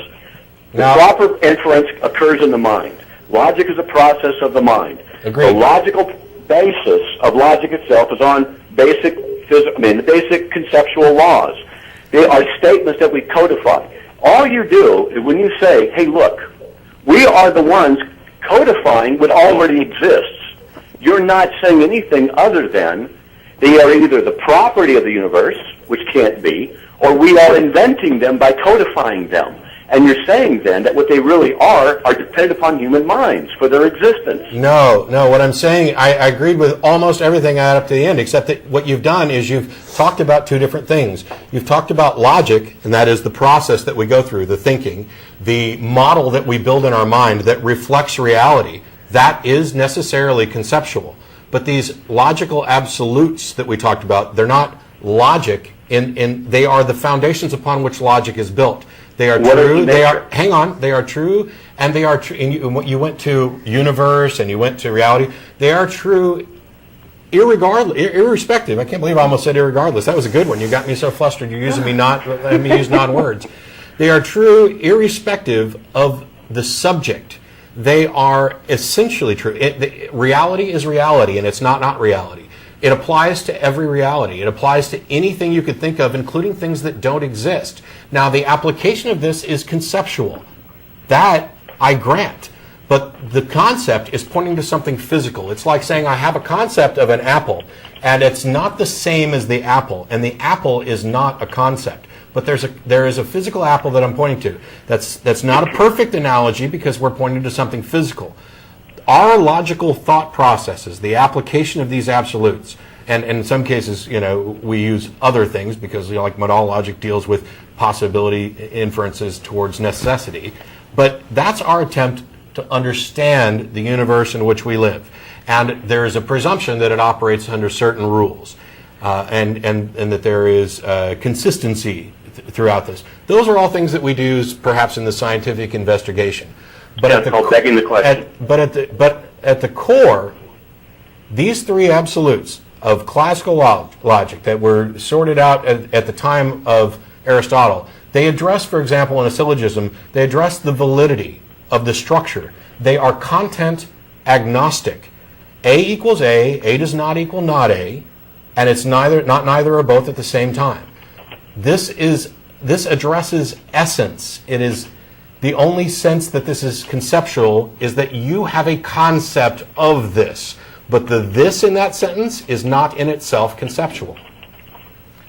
The proper inference occurs in the mind. Logic is a process of the mind. Agreed. The logical basis of logic itself is on basic conceptual laws. They are statements that we codify. All you do is when you say, hey, look, we are the ones codifying what already exists, you're not saying anything other than they are either the property of the universe, which can't be, or we are inventing them by codifying them. And you're saying then that what they really are dependent upon human minds for their existence. No. What I'm saying, I agreed with almost everything up to the end, except that what you've done is you've talked about two different things. You've talked about logic, and that is the process that we go through, the thinking, the model that we build in our mind that reflects reality. That is necessarily conceptual. But these logical absolutes that we talked about, they're not logic, they are the foundations upon which logic is built. They are true. They are true, and they are true. And you went to universe, and you went to reality. They are true, irrespective. I can't believe I almost said irregardless. That was a good one. You got me so flustered. You're using me let me use non-words. They are true, irrespective of the subject. They are essentially true. Reality is reality, and it's not reality. It applies to every reality. It applies to anything you could think of, including things that don't exist. Now, the application of this is conceptual. That I grant. But the concept is pointing to something physical. It's like saying I have a concept of an apple, and it's not the same as the apple, and the apple is not a concept. But there is a physical apple that I'm pointing to. That's not a perfect analogy because we're pointing to something physical. Our logical thought processes, the application of these absolutes, and in some cases, we use other things because, like modal logic deals with possibility inferences towards necessity. But that's our attempt to understand the universe in which we live. And there is a presumption that it operates under certain rules, and that there is consistency throughout this. Those are all things that we do perhaps in the scientific investigation. But begging the question. But at the core, these three absolutes of classical logic that were sorted out at the time of Aristotle, they address, for example, in a syllogism, they address the validity of the structure. They are content agnostic. A equals A does not equal not A, and it's not neither or both at the same time. This addresses essence. It is the only sense that this is conceptual is that you have a concept of this. but the this in that sentence is not in itself conceptual.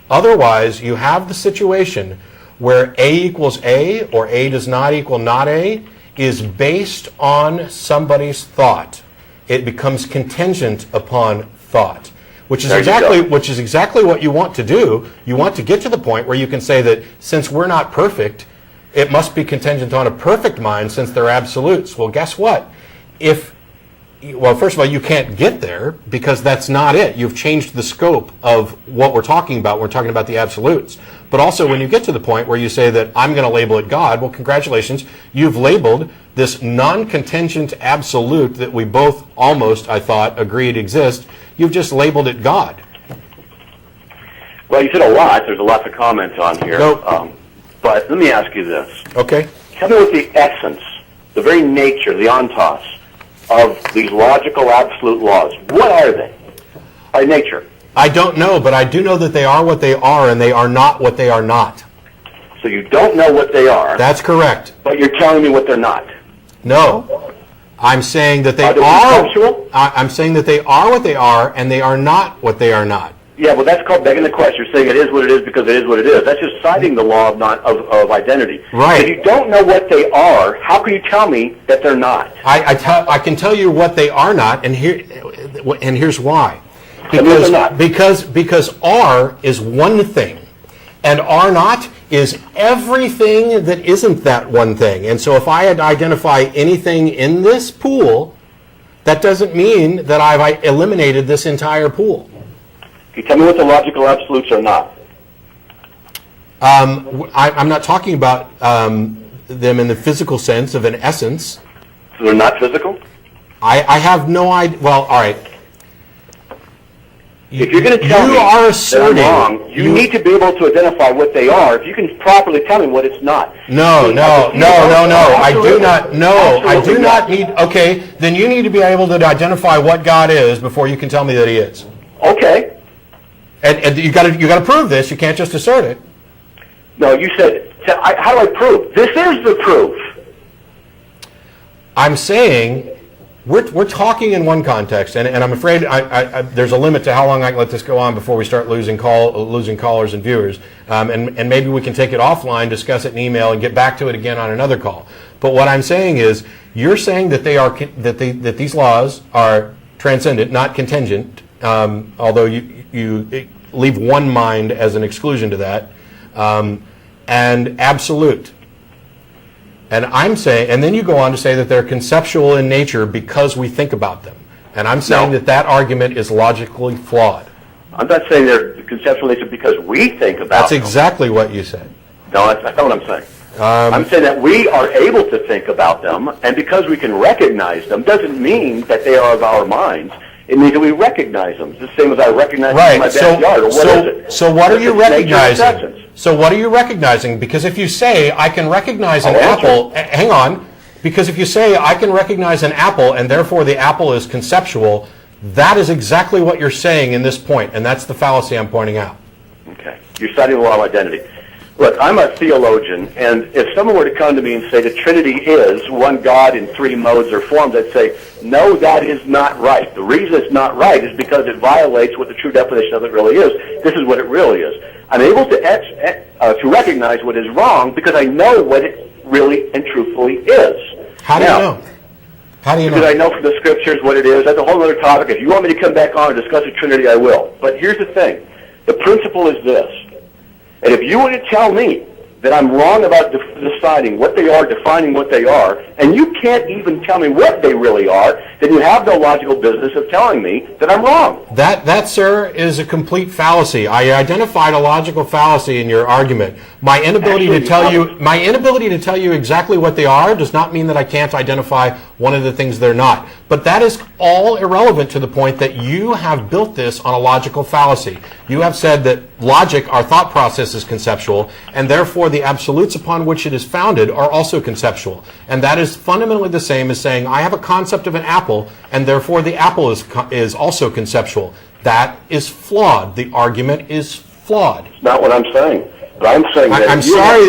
Otherwise, you have the situation where A equals A or A does not equal not A is based on somebody's thought. It becomes contingent upon thought, which is exactly what you want to do. You want to get to the point where you can say that since we're not perfect, it must be contingent on a perfect mind since they're absolutes. Well, guess what? Well, first of all, you can't get there because that's not it. You've changed the scope of what we're talking about. We're talking about the absolutes. But also, when you get to the point where you say that I'm going to label it God, well, congratulations. You've labeled this non-contingent absolute that we both almost, I thought, agreed exists. You've just labeled it God. Well, you said a lot. There's a lot to comment on here. Nope. But let me ask you this. Okay. Tell me what the essence, the very nature, the ontos, of these logical absolute laws. What are they? By nature. I don't know, but I do know that they are what they are, and they are not what they are not. So you don't know what they are. That's correct. But you're telling me what they're not. No. I'm saying that they Are they are. conceptual? I'm saying that they are what they are, and they are not what they are not. Yeah, well, that's called begging the question. You're saying it is what it is because it is what it is. That's just citing the law of identity. Right. If you don't know what they are, how can you tell me that they're not? I can tell you what they are not, and here's why. Tell me what they're not. Because are is one thing, and are not is everything that isn't that one thing. And so if I had to identify anything in this pool, that doesn't mean that I've eliminated this entire pool. Can you tell me what the logical absolutes are not? I'm not talking about them in the physical sense of an essence. So they're not physical? I have no idea. Well, all right. If you're going to tell me that I'm wrong, you need to be able to identify what they are. If you can properly tell me what it's not. No. I do not. No, I do not need. Okay, then you need to be able to identify what God is before you can tell me that He is. Okay. And you got to prove this. You can't just assert it. No, you said. How do I prove? This is the proof. I'm saying we're talking in one context, and I'm afraid there's a limit to how long I can let this go on before we start losing callers and viewers. And maybe we can take it offline, discuss it in email, and get back to it again on another call. But what I'm saying is, you're saying that that these laws are transcendent, not contingent. Although you leave one mind as an exclusion to that, and absolute. And I'm saying, and then you go on to say that they're conceptual in nature because we think about them. And I'm saying that argument is logically flawed. I'm not saying they're conceptual in nature because we think about That's them. exactly what you said. No, that's not what I'm saying. I'm saying that we are able to think about them, and because we can recognize them doesn't mean that they are of our minds. It means that we recognize them. It's the same as I recognize them in my backyard. What is it? So what are you recognizing? Essence. So what are you recognizing? Because if you say, I can recognize an apple, hang on, because if you say, I can recognize an apple, and therefore the apple is conceptual, that is exactly what you're saying in this point, and that's the fallacy I'm pointing out. Okay. You're citing the law of identity. Look, I'm a theologian, and if someone were to come to me and say the Trinity is one God in three modes or forms, I'd say, no, that is not right. The reason it's not right is because it violates what the true definition of it really is. This is what it really is. I'm able to recognize what is wrong because I know what it really and truthfully is. How do you know? How do you know? Because I know from the Scriptures what it is. That's a whole other topic. If you want me to come back on and discuss the Trinity, I will. But here's the thing. The principle is this. And if you were to tell me that I'm wrong about deciding what they are, defining what they are, and you can't even tell me what they really are, then you have no logical business of telling me that I'm wrong. That, sir, is a complete fallacy. I identified a logical fallacy in your argument. My inability to tell you exactly what they are does not mean that I can't identify one of the things they're not. But that is all irrelevant to the point that you have built this on a logical fallacy. You have said that logic, our thought process, is conceptual, and therefore the absolutes upon which it is founded are also conceptual. And that is fundamentally the same as saying I have a concept of an apple, and therefore the apple is also conceptual. That is flawed. The argument is flawed. It's not what I'm saying. But I'm saying that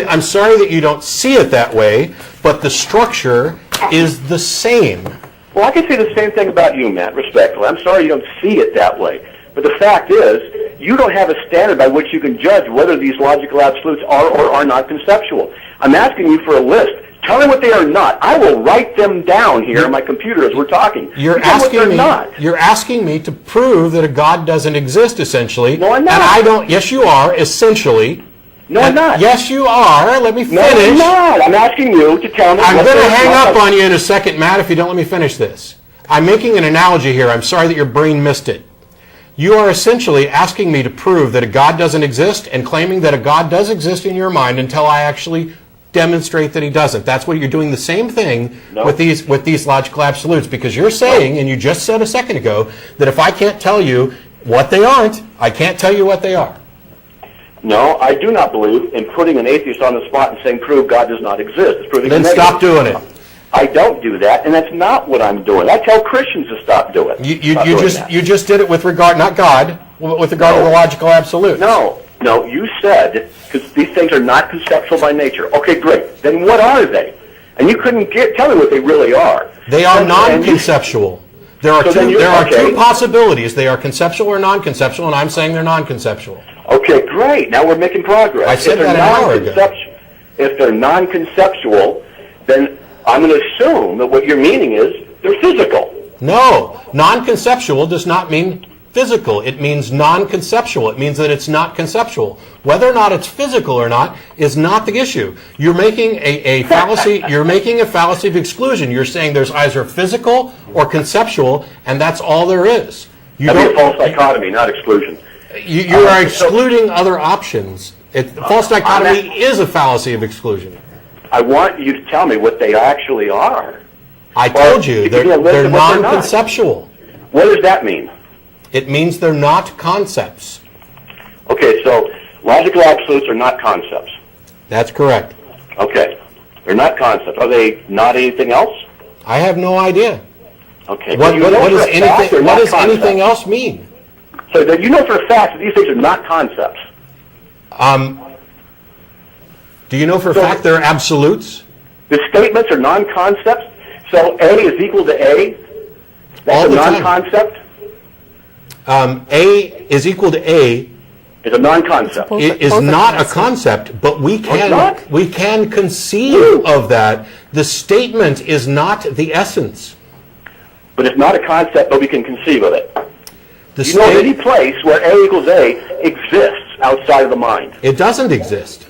I'm sorry that you don't see it that way, but the structure is the same. Well, I can say the same thing about you, Matt, respectfully. I'm sorry you don't see it that way. But the fact is, you don't have a standard by which you can judge whether these logical absolutes are or are not conceptual. I'm asking you for a list. Tell me what they are not. I will write them down here on my computer as we're talking. You're asking me to prove that a God doesn't exist, essentially. No, I'm not. And I don't. Yes, you are, essentially. No, I'm not. Yes, you are. Let me finish. No, I'm not. I'm asking you to tell me. I'm going to hang up on you in a second, Matt, if you don't let me finish this. I'm making an analogy here. I'm sorry that your brain missed it. You are essentially asking me to prove that a God doesn't exist and claiming that a God does exist in your mind until I actually demonstrate that he doesn't. That's what you're doing, the same thing with these logical absolutes, because you're saying, and you just said a second ago, that if I can't tell you what they aren't, I can't tell you what they are. No, I do not believe in putting an atheist on the spot and saying, prove God does not exist. It's proving Then stop doing it. I don't do that, and that's not what I'm doing. I tell Christians to stop doing it. You just did it with regard, not God, with regard to the logical absolute. No, you said, because these things are not conceptual by nature. Okay, great. Then what are they? And you couldn't tell me what they really are. They are non-conceptual. There are two possibilities. They are conceptual or non-conceptual, and I'm saying they're non-conceptual. Okay, great. Now we're making progress. I said that an hour ago. If they're non-conceptual, then I'm going to assume that what you're meaning is they're physical. No, non-conceptual does not mean physical. It means non-conceptual. It means that it's not conceptual. Whether or not it's physical or not is not the issue. You're making a fallacy. You're making a fallacy of exclusion. You're saying there's either physical or conceptual, and that's all there is. That'd be a false dichotomy, not exclusion. You are excluding other options. False dichotomy is a fallacy of exclusion. I want you to tell me what they actually are. I told you, they're non-conceptual. What does that mean? It means they're not concepts. Okay, so logical absolutes are not concepts. That's correct. Okay, they're not concepts. Are they not anything else? I have no idea. Okay. What does anything else mean? So that you know for a fact that these things are not concepts. Do you know for a fact they're absolutes? The statements are non-concepts. So A is equal to A. That's a non-concept. A is equal to A. It's a non-concept. It is not a concept, but we can conceive of that. The statement is not the essence. But it's not a concept, but we can conceive of it. You know of any place where A equals A exists outside of the mind? It doesn't exist.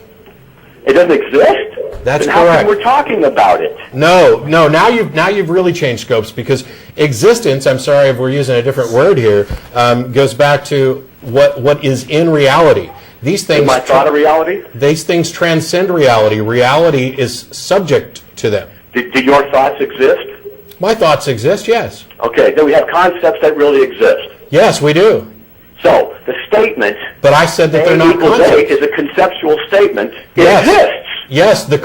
It doesn't exist? That's then correct. How come we're talking about it? No. Now you've really changed scopes, because existence, I'm sorry if we're using a different word here, goes back to what is in reality. These things. Is my thought a reality? These things transcend reality. Reality is subject to them. Do your thoughts exist? My thoughts exist, yes. Okay, then we have concepts that really exist. Yes, we do. So, the statement, but I said that they're not concepts. A is a conceptual statement. It exists. Yes, the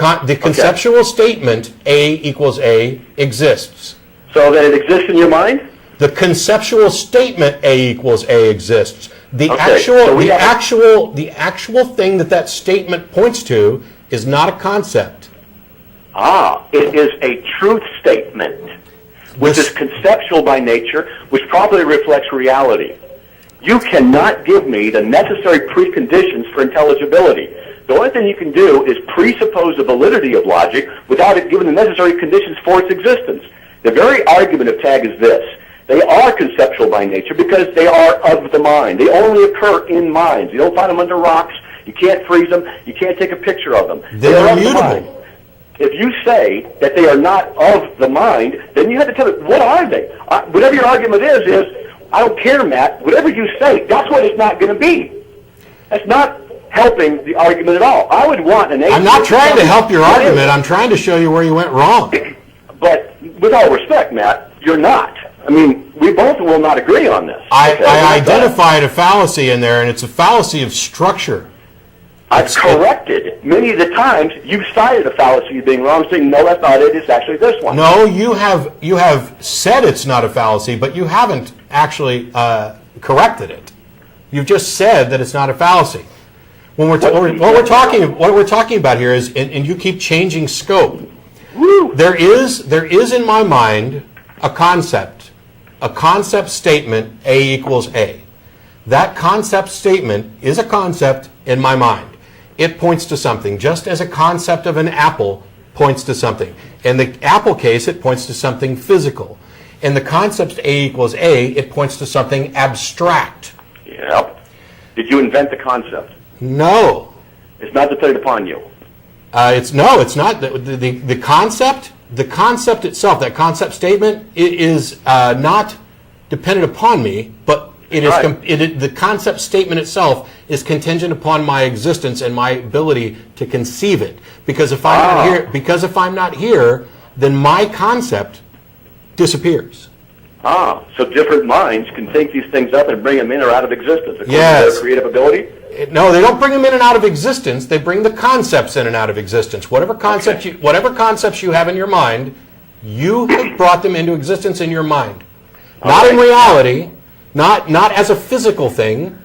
conceptual statement, A equals A, exists. So that it exists in your mind? The conceptual statement, A equals A, exists. The actual thing that statement points to is not a concept. It is a truth statement, which is conceptual by nature, which properly reflects reality. You cannot give me the necessary preconditions for intelligibility. The only thing you can do is presuppose the validity of logic without it giving the necessary conditions for its existence. The very argument of TAG is this. They are conceptual by nature because they are of the mind. They only occur in minds. You don't find them under rocks. You can't freeze them. You can't take a picture of them. They are immutable. If you say that they are not of the mind, then you have to tell me, what are they? Whatever your argument is, I don't care, Matt. Whatever you say, that's what it's not going to be. That's not helping the argument at all. I would want an atheist. I'm not trying to help your argument. I'm trying to show you where you went wrong. But with all respect, Matt, you're not. I mean, we both will not agree on this. I identified a fallacy in there, and it's a fallacy of structure. I've corrected many of the times you've cited a fallacy being wrong, saying, no, that's not it, it's actually this one. No, you have said it's not a fallacy, but you haven't actually corrected it. You've just said that it's not a fallacy. What we're talking about here is, and you keep changing scope. Woo. There is in my mind a concept statement, A equals A. That concept statement is a concept in my mind. It points to something, just as a concept of an apple points to something. In the apple case, it points to something physical. In the concept A equals A, it points to something abstract. Yep. Did you invent the concept? No. It's not dependent upon you. It's not. The concept itself, that concept statement, is not dependent upon me, but it is Right. the concept statement itself is contingent upon my existence and my ability to conceive it. Because if I'm not here, then my concept disappears. So different minds can take these things up and bring them in or out of existence according to Yes. their creative ability? No, they don't bring them in and out of existence. They bring the concepts in and out of existence. Whatever concepts you have in your mind, you have brought them into existence in your mind. Not in reality, not as a physical thing,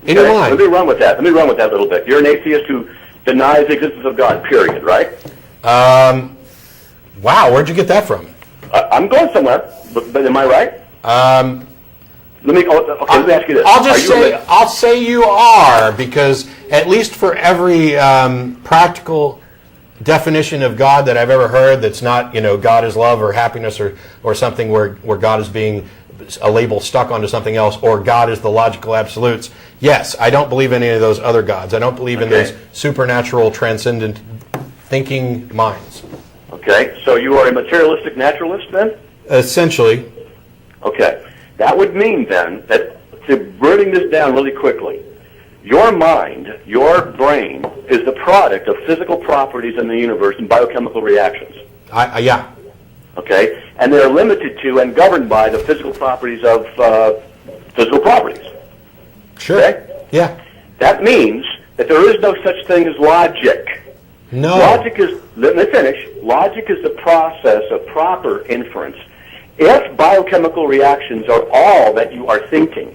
in your mind. Let me run with that a little bit. You're an atheist who denies the existence of God, period, right? Wow, where'd you get that from? I'm going somewhere, but am I right? Let me ask you this. I'll say you are, because at least for every practical definition of God that I've ever heard that's not, God is love or happiness or something where God is being a label stuck onto something else, or God is the logical absolutes. Yes, I don't believe in any of those other gods. I don't believe in those supernatural, transcendent thinking minds. Okay, so you are a materialistic naturalist then? Essentially. Okay. That would mean then that, to breaking this down really quickly, your mind, your brain, is the product of physical properties in the universe and biochemical reactions. Yeah. Okay? And they're limited to and governed by the physical properties of physical properties. Sure. Okay? Yeah. That means that there is no such thing as logic. No. Logic is, let me finish, logic is the process of proper inference. If biochemical reactions are all that you are thinking,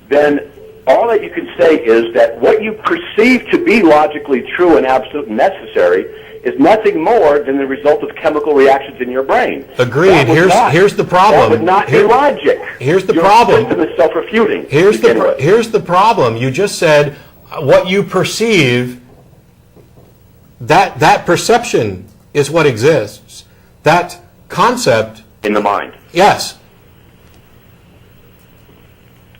then all that you can say is that what you perceive to be logically true and absolute and necessary is nothing more than the result of chemical reactions in your brain. Agreed. Here's the problem. That would not be logic. Here's the your problem. Your system is self-refuting. Here's the problem. You just said what you perceive, that perception is what exists. That concept... in the mind. Yes.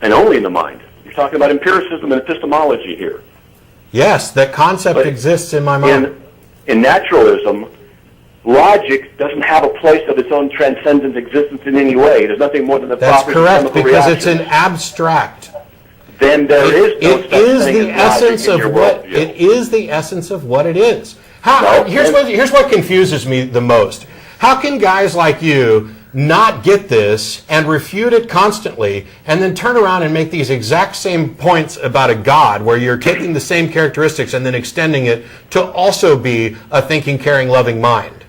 And only in the mind. You're talking about empiricism and epistemology here. Yes, that concept exists in my mind. In naturalism, logic doesn't have a place of its own transcendent existence in any way. There's nothing more than the That's properties of correct, chemical because reactions. it's an abstract. Then there is no such thing as logic in your worldview. It is the essence of what it is. Here's what confuses me the most. How can guys like you not get this and refute it constantly and then turn around and make these exact same points about a God where you're taking the same characteristics and then extending it to also be a thinking, caring, loving mind?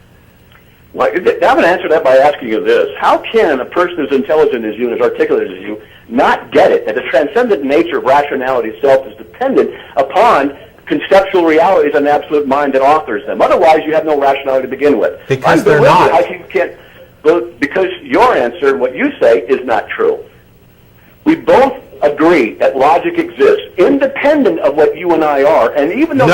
Well, I'm going to answer that by asking you this. How can a person as intelligent as you and as articulate as you not get it, that the transcendent nature of rationality itself is dependent upon conceptual realities and absolute mind that authors them? Otherwise, you have no rationality to begin with. Because they're not. Because your answer, what you say, is not true. We both agree that logic exists, independent of what you and I are, and even though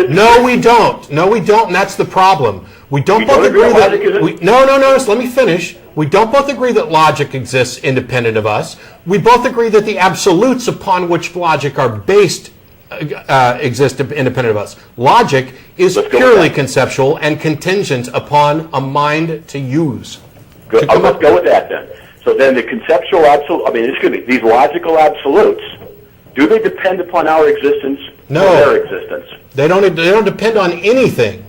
No, we don't, and that's the problem. We don't both agree that let me finish. We don't both agree that logic exists independent of us. We both agree that the absolutes upon which logic are based exist independent of us. Logic is purely conceptual and contingent upon a mind to use. Let's go with that then. So then the conceptual absolute, these logical absolutes, do they depend upon our existence or their existence? They don't depend on anything.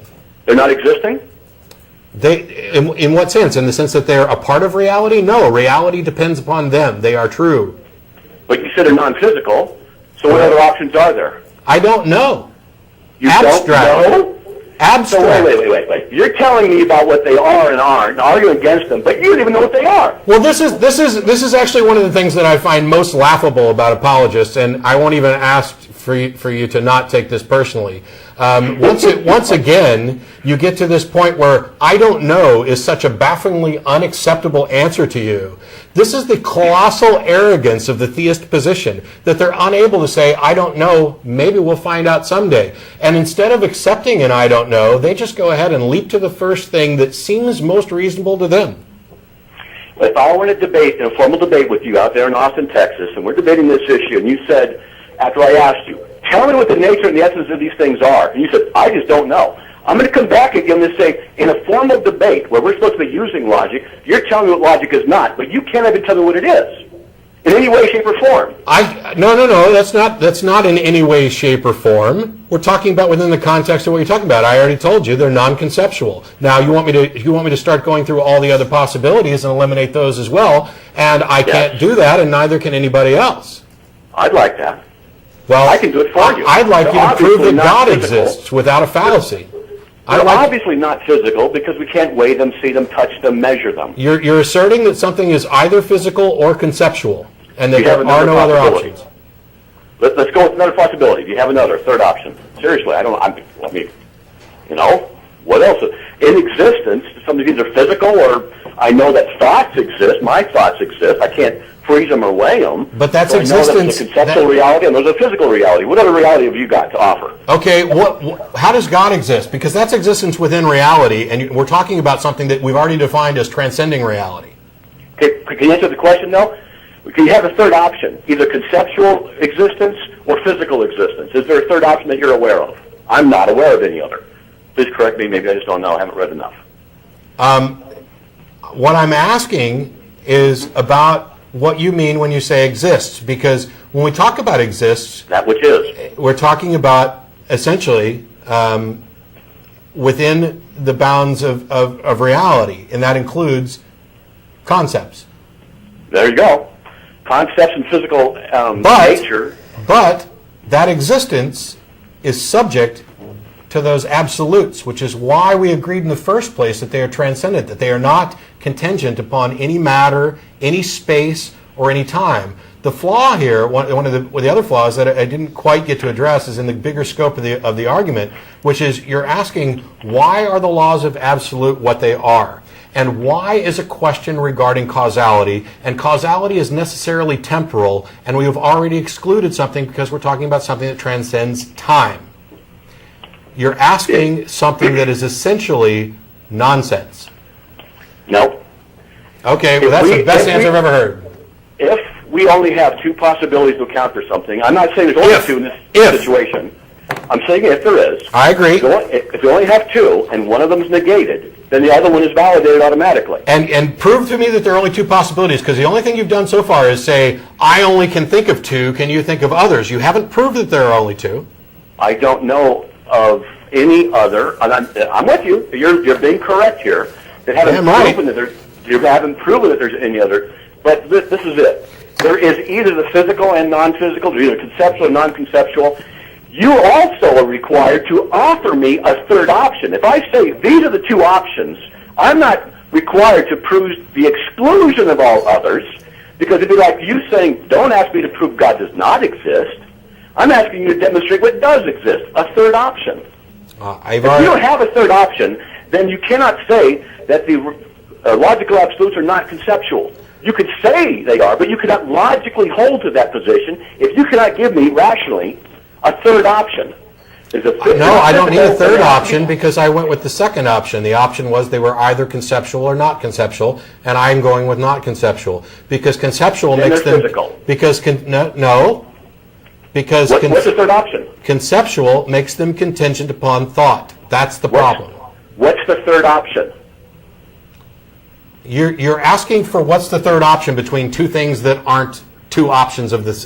They're not existing? In what sense? In the sense that they're a part of reality? No, reality depends upon them. They are true. But you said they're non-physical, so what other options are there? I don't know. You Abstract. don't know? Abstract. So wait. You're telling me about what they are and aren't, and arguing against them, but you don't even know what they are. Well, this is actually one of the things that I find most laughable about apologists, and I won't even ask for you to not take this personally. Once again, you get to this point where I don't know is such a bafflingly unacceptable answer to you. This is the colossal arrogance of the theist position, that they're unable to say, I don't know, maybe we'll find out someday. And instead of accepting an I don't know, they just go ahead and leap to the first thing that seems most reasonable to them. If I were in a formal debate with you out there in Austin, Texas, and we're debating this issue, and you said, after I asked you, tell me what the nature and the essence of these things are, and you said, I just don't know. I'm going to come back again and say, in a formal debate where we're supposed to be using logic, you're telling me what logic is not, but you can't even tell me what it is, in any way, shape, or form. No, that's not in any way, shape, or form. We're talking about within the context of what you're talking about. I already told you they're non-conceptual. Now you want me to start going through all the other possibilities and eliminate those as well, and I can't do that, and neither can anybody else. I'd like that. Well, I can do it for you. I'd like you to prove that God physical. exists without a fallacy. They're obviously not physical because we can't weigh them, see them, touch them, measure them. You're asserting that something is either physical or conceptual, and that there are no other options. Let's go with another possibility. Do you have another third option? Seriously, what else? In existence, some of these are physical, or I know that thoughts exist. My thoughts exist. I can't freeze them or weigh them. But that's so existence. I know there's a conceptual reality and there's a physical reality. What other reality have you got to offer? Okay, how does God exist? Because that's existence within reality, and we're talking about something that we've already defined as transcending reality. Okay, can you answer the question, though? Can you have a third option, either conceptual existence or physical existence? Is there a third option that you're aware of? I'm not aware of any other. Please correct me. Maybe I just don't know. I haven't read enough. What I'm asking is about what you mean when you say exists, because when we talk about exists, that which is, we're talking about essentially within the bounds of reality, and that includes concepts. There you go. Concepts and physical nature. But that existence is subject to those absolutes, which is why we agreed in the first place that they are transcendent, that they are not contingent upon any matter, any space, or any time. The flaw here, one of the other flaws that I didn't quite get to address, is in the bigger scope of the argument, which is you're asking, why are the laws of absolute what they are? And why is a question regarding causality, and causality is necessarily temporal, and we have already excluded something because we're talking about something that transcends time. You're asking something that is essentially nonsense. No. Okay, well that's the best answer I've ever heard. If we only have two possibilities to account for something, I'm not saying there's only two in this situation. I'm saying if there is. I agree. If you only have two and one of them is negated, then the other one is validated automatically. And prove to me that there are only two possibilities, because the only thing you've done so far is say, I only can think of two, can you think of others? You haven't proved that there are only two. I don't know of any other, and I'm with you, you're being correct here, that you haven't proven that there's any other, but this is it. There is either the physical and non-physical, either conceptual or non-conceptual. You also are required to offer me a third option. If I say these are the two options, I'm not required to prove the exclusion of all others, because it'd be like you saying, don't ask me to prove God does not exist. I'm asking you to demonstrate what does exist, a third option. If you don't have a third option, then you cannot say that the logical absolutes are not conceptual. You could say they are, but you cannot logically hold to that position if you cannot give me rationally a third option. No, I don't need a third option because I went with the second option. The option was they were either conceptual or not conceptual, and I'm going with not conceptual because conceptual makes them physical. Because because what's the third option? Conceptual makes them contingent upon thought. That's the problem. What's the third option? You're asking for what's the third option between two things that aren't two options of this,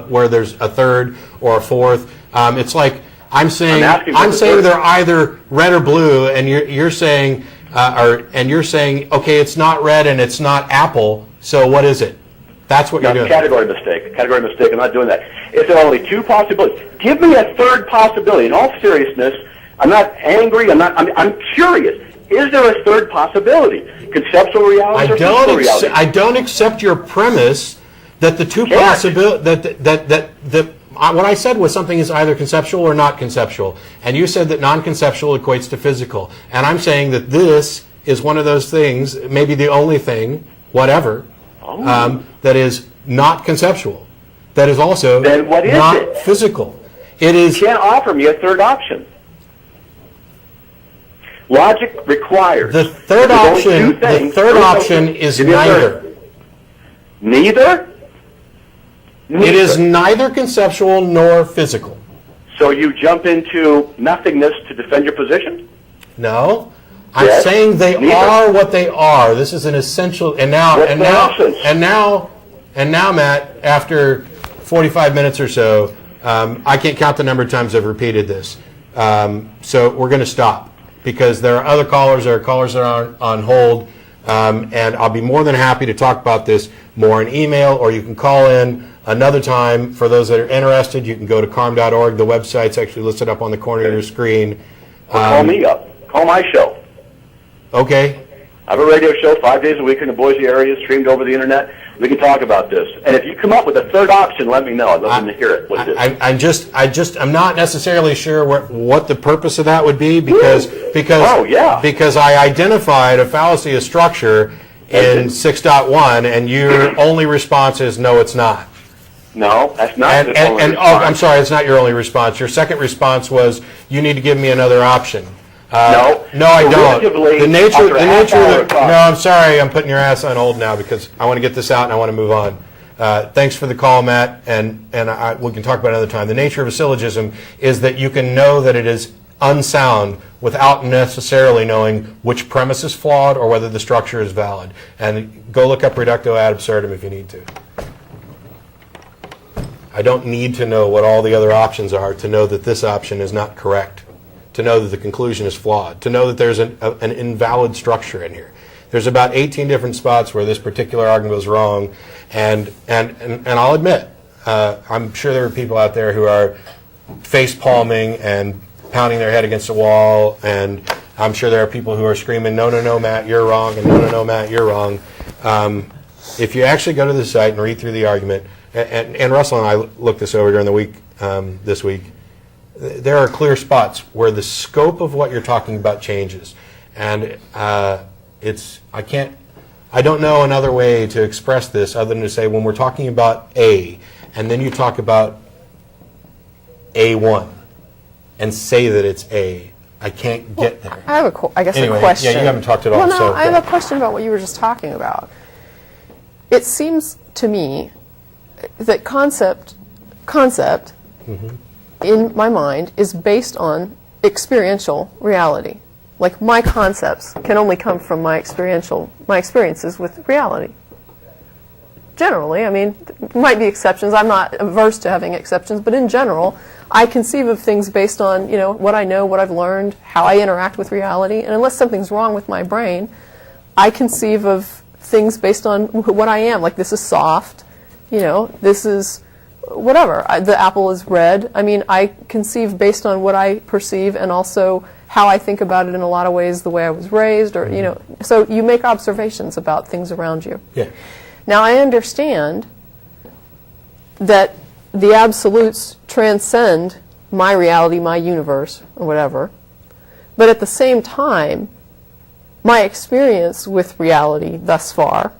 where there's a third or a fourth. It's like I'm saying they're either red or blue, and you're saying okay, it's not red and it's not apple. So what is it? That's what you're doing. Category mistake. I'm not doing that. If there are only two possibilities, give me a third possibility. In all seriousness, I'm not angry. I'm curious. Is there a third possibility? Conceptual reality or physical reality? I don't accept your premise that the two possibilities that what I said was something is either conceptual or not conceptual. And you said that non-conceptual equates to physical. And I'm saying that this is one of those things, maybe the only thing, whatever, that is not conceptual. That is also Then what is not it? physical. It is. You can't offer me a third option. Logic requires. The third option is neither. Neither? It is neither conceptual nor physical. So you jump into nothingness to defend your position? No. I'm Yes. saying they Neither. are what they are. This is an essential, and now, Matt, after 45 minutes or so, I can't count the number of times I've repeated this. So we're going to stop because there are other callers. There are callers that are on hold, and I'll be more than happy to talk about this more in email, or you can call in another time. For those that are interested, you can go to carm.org. The website's actually listed up on the corner of your screen. Or call me up. Call my show. Okay. I have a radio show 5 days a week in the Boise area, streamed over the internet. We can talk about this. And if you come up with a third option, let me know. I'd love to hear it. What is it? I'm not necessarily sure what the purpose of that would be because I identified a fallacy of structure in 6.1, and your only response is no, it's not. No, that's not the only response. I'm sorry, it's not your only response. Your second response was you need to give me another option. No, I don't. The nature of the, talk. no, I'm sorry, I'm putting your ass on hold now because I want to get this out and I want to move on. Thanks for the call, Matt, and we can talk about it another time. The nature of a syllogism is that you can know that it is unsound without necessarily knowing which premise is flawed or whether the structure is valid. And go look up reductio ad absurdum if you need to. I don't need to know what all the other options are to know that this option is not correct, to know that the conclusion is flawed, to know that there's an invalid structure in here. There's about 18 different spots where this particular argument goes wrong, and I'll admit, I'm sure there are people out there who are face palming and pounding their head against the wall, and I'm sure there are people who are screaming, no, Matt, you're wrong, and no, Matt, you're wrong. If you actually go to the site and read through the argument, and Russell and I looked this over during the week, this week, there are clear spots where the scope of what you're talking about changes. And I don't know another way to express this other than to say when we're talking about A, and then you talk about A1, and say that it's A, I can't get there. I have a question. Yeah, you haven't talked at all. Well, no, so I have a question about what you were just talking about. It seems to me that concept in my mind is based on experiential reality. Like my concepts can only come from my experiences with reality. Generally, I mean, there might be exceptions. I'm not averse to having exceptions, but in general, I conceive of things based on, what I know, what I've learned, how I interact with reality. And unless something's wrong with my brain, I conceive of things based on what I am. Like this is soft, this is whatever. The apple is red. I mean, I conceive based on what I perceive and also how I think about it in a lot of ways, the way I was raised, or, so you make observations about things around you. Yeah. Now, I understand that the absolutes transcend my reality, my universe, or whatever, but at the same time, my experience with reality thus far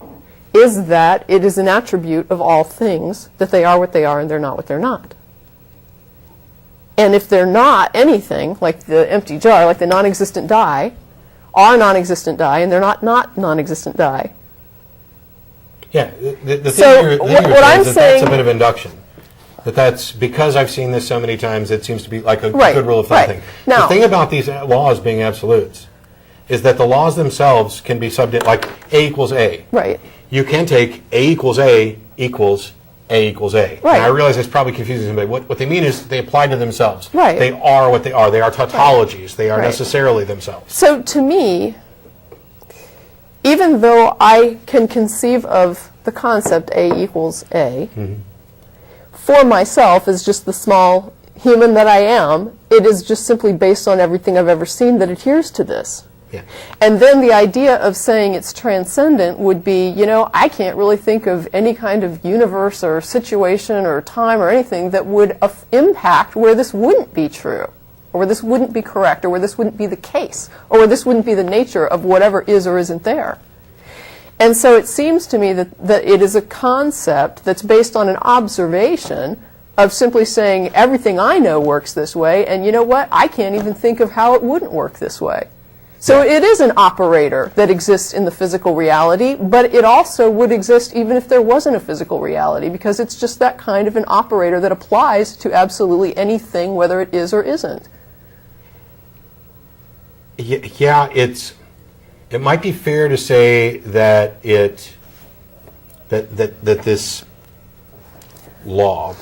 is that it is an attribute of all things, that they are what they are and they're not what they're not. And if they're not anything, like the empty jar, like the non-existent die, are non-existent die, and they're not non-existent die. Yeah, the So thing what I'm that's saying- a bit of induction. That's because I've seen this so many times, it seems to be like a Right, good rule of thumb right. thing. Now- The thing about these laws being absolutes is that the laws themselves can be subject, like A equals A. Right. You can take A equals A equals A equals A. Right. And I realize it's probably confusing somebody. What they mean is they apply to themselves. Right. They are what they are. They are tautologies. They are Right. necessarily themselves. So to me, even though I can conceive of the concept A equals A, for myself as just the small human that I am, it is just simply based on everything I've ever seen that adheres to this. Yeah. And then the idea of saying it's transcendent would be, I can't really think of any kind of universe or situation or time or anything that would impact where this wouldn't be true, or where this wouldn't be correct, or where this wouldn't be the case, or where this wouldn't be the nature of whatever is or isn't there. And so it seems to me that it is a concept that's based on an observation of simply saying everything I know works this way, and you know what? I can't even think of how it wouldn't work this way. So it is an operator that exists in the physical reality, but it also would exist even if there wasn't a physical reality, because it's just that kind of an operator that applies to absolutely anything, whether it is or isn't. Yeah, it might be fair to say that that this law.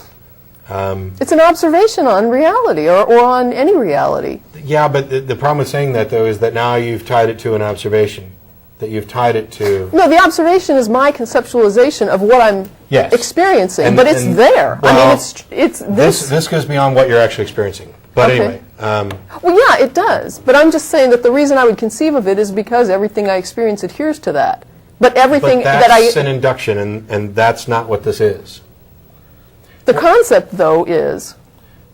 It's an observation on reality, or on any reality. Yeah, but the problem with saying that, though, is that now you've tied it to an observation. That you've tied it to... No, the observation is my conceptualization of what I'm experiencing, but it's there. Well, it's this. This goes beyond what you're actually experiencing. But anyway... well, yeah, it does. But I'm just saying that the reason I would conceive of it is because everything I experience adheres to that. But everything that I... But that's an induction, and that's not what this is. The concept, though, is...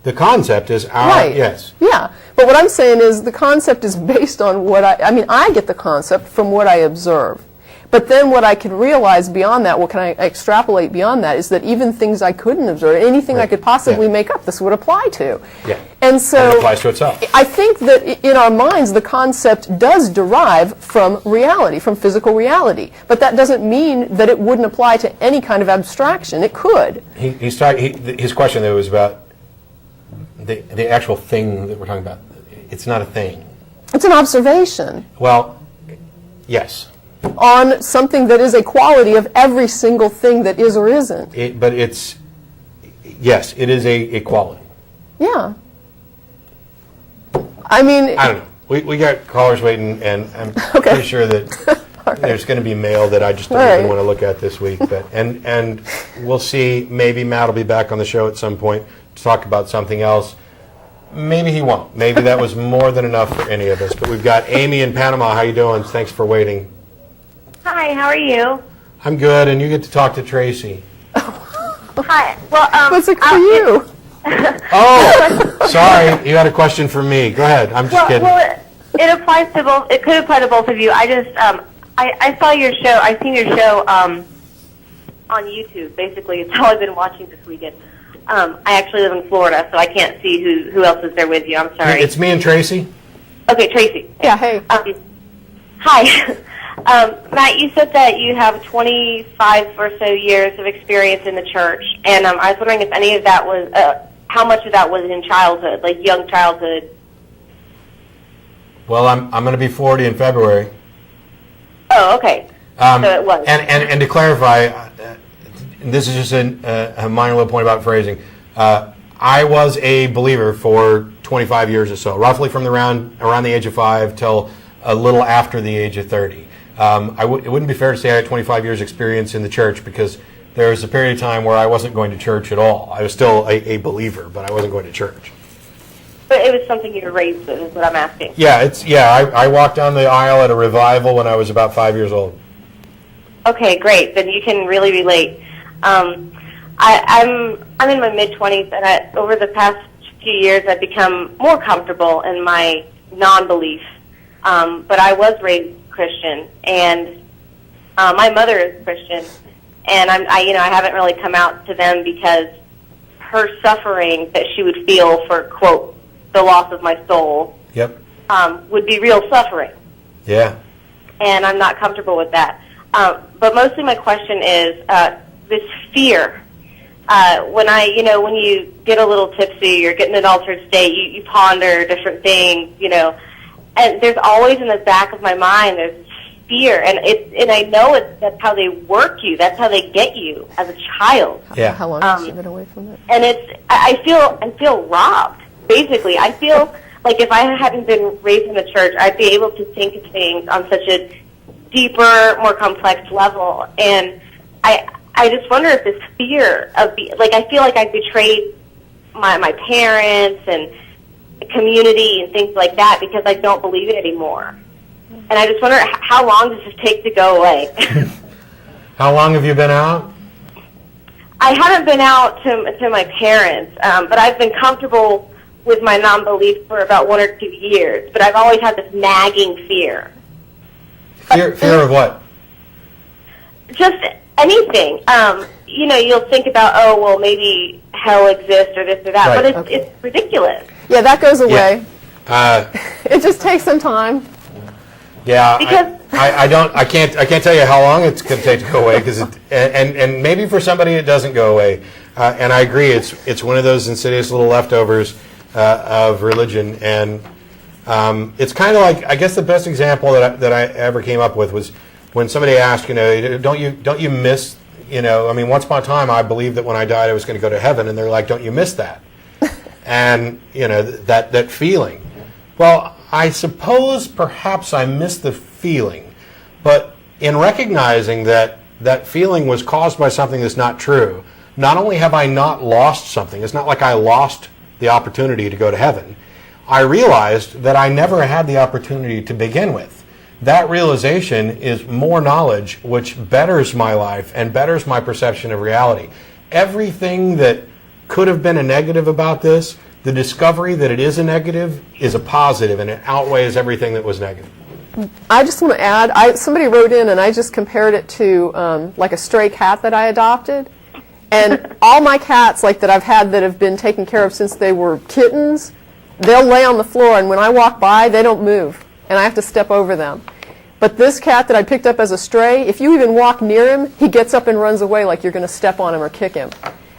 The concept is our... Right. Yes. Yeah. But what I'm saying is the concept is based on what I get the concept from what I observe. But then what I can realize beyond that, what can I extrapolate beyond that, is that even things I couldn't observe, anything I could possibly make up, this would apply to. Yeah. And so... And it applies to itself. I think that in our minds, the concept does derive from reality, from physical reality. But that doesn't mean that it wouldn't apply to any kind of abstraction. It could. His question, though, was about the actual thing that we're talking about. It's not a thing. It's an observation. Well, yes. On something that is a quality of every single thing that is or isn't. Yes, it is a quality. Yeah. I mean... I don't know. We got callers waiting, and I'm pretty sure that there's going to be mail that I just don't even want to look at this week. But and we'll see. Maybe Matt will be back on the show at some point to talk about something else. Maybe he won't. Maybe that was more than enough for any of us. But we've got Amy in Panama. How you doing? Thanks for waiting. Hi, how are you? I'm good, and you get to talk to Tracy. Hi. Well, what's it for you? Oh, sorry. You had a question for me. Go ahead. I'm just kidding. Well, it applies to both. It could apply to both of you. I just, I saw your show. I seen your show on YouTube. Basically, it's all I've been watching this weekend. I actually live in Florida, so I can't see who else is there with you. I'm sorry. It's me and Tracy. Okay, Tracy. Yeah. Hey. Hi. Matt, you said that you have 25 or so years of experience in the church, and I was wondering if any of that was, how much of that was in childhood, like young childhood? Well, I'm going to be 40 in February. Oh, okay. So it was. And to clarify, this is just a minor little point about phrasing. I was a believer for 25 years or so, roughly from around the age of 5 till a little after the age of 30. It wouldn't be fair to say I had 25 years experience in the church, because there was a period of time where I wasn't going to church at all. I was still a believer, but I wasn't going to church. But it was something you were raised with, is what I'm asking. Yeah, I walked down the aisle at a revival when I was about 5 years old. Okay, great. Then you can really relate. I'm in my mid-20s, and over the past few years, I've become more comfortable in my non-belief. But I was raised Christian, and my mother is Christian, and I haven't really come out to them because her suffering that she would feel for, quote, the loss of my soul, would be real suffering. Yeah. And I'm not comfortable with that. But mostly my question is this fear. When you get a little tipsy or get in an altered state, you ponder different things, and there's always in the back of my mind there's fear, and I know that's how they work you, that's how they get you as a child. Yeah. How long have you been away from it? And I feel robbed. Basically, I feel like if I hadn't been raised in the church, I'd be able to think of things on such a deeper, more complex level. And I just wonder if this fear of I feel like I betrayed my parents and community and things like that because I don't believe it anymore. And I just wonder, how long does this take to go away? How long have you been out? I haven't been out to my parents, but I've been comfortable with my non-belief for about 1 or 2 years. But I've always had this nagging fear. Fear of what? Just anything. You'll think about, oh, well, maybe hell exists or this or that, Right. but it's ridiculous. Yeah, that goes away. Yeah. It just takes some time. Yeah, Because- I can't tell you how long it's going to take to go away, because and maybe for somebody it doesn't go away. And I agree, it's one of those insidious little leftovers of religion, and it's kind of like, I guess the best example that I ever came up with was when somebody asked, don't you miss, once upon a time I believed that when I died I was going to go to heaven, and they're like, don't you miss that? And that feeling. Well, I suppose perhaps I missed the feeling, but in recognizing that that feeling was caused by something that's not true, not only have I not lost something, it's not like I lost the opportunity to go to heaven, I realized that I never had the opportunity to begin with. That realization is more knowledge, which betters my life and betters my perception of reality. Everything that could have been a negative about this, the discovery that it is a negative is a positive, and it outweighs everything that was negative. I just want to add, somebody wrote in and I just compared it to like a stray cat that I adopted. And all my cats that I've had that have been taken care of since they were kittens, they'll lay on the floor, and when I walk by, they don't move, and I have to step over them. But this cat that I picked up as a stray, if you even walk near him, he gets up and runs away like you're going to step on him or kick him.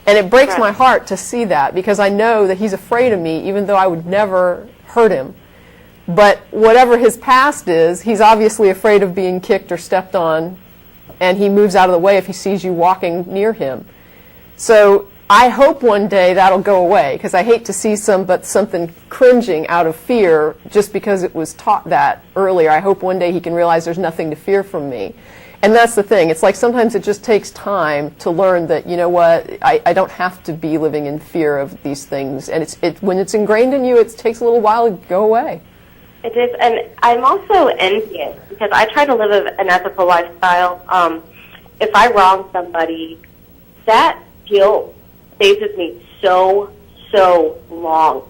And it breaks my heart to see that, because I know that he's afraid of me, even though I would never hurt him. But whatever his past is, he's obviously afraid of being kicked or stepped on, and he moves out of the way if he sees you walking near him. So I hope one day that'll go away, because I hate to see something cringing out of fear just because it was taught that earlier. I hope one day he can realize there's nothing to fear from me. And that's the thing. It's like sometimes it just takes time to learn that, you know what, I don't have to be living in fear of these things. And when it's ingrained in you, it takes a little while to go away. It is, and I'm also envious because I try to live an ethical lifestyle. If I wrong somebody, that guilt stays with me so long.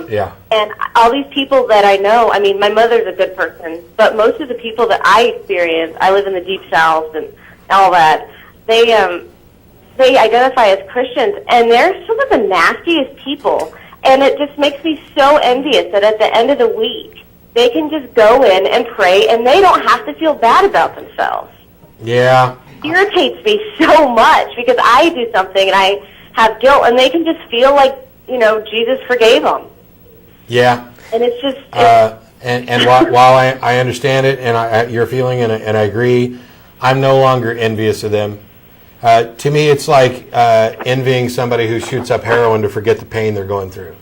Yeah. And all these people that I know, I mean, my mother's a good person, but most of the people that I experience, I live in the Deep South and all that, they identify as Christians, and they're some of the nastiest people. And it just makes me so envious that at the end of the week, they can just go in and pray, and they don't have to feel bad about themselves. Yeah. It irritates me so much because I do something and I have guilt, and they can just feel like, Jesus forgave them. Yeah. And it's just... And while I understand it, and your feeling, and I agree, I'm no longer envious of them. To me, it's like envying somebody who shoots up heroin to forget the pain they're going through.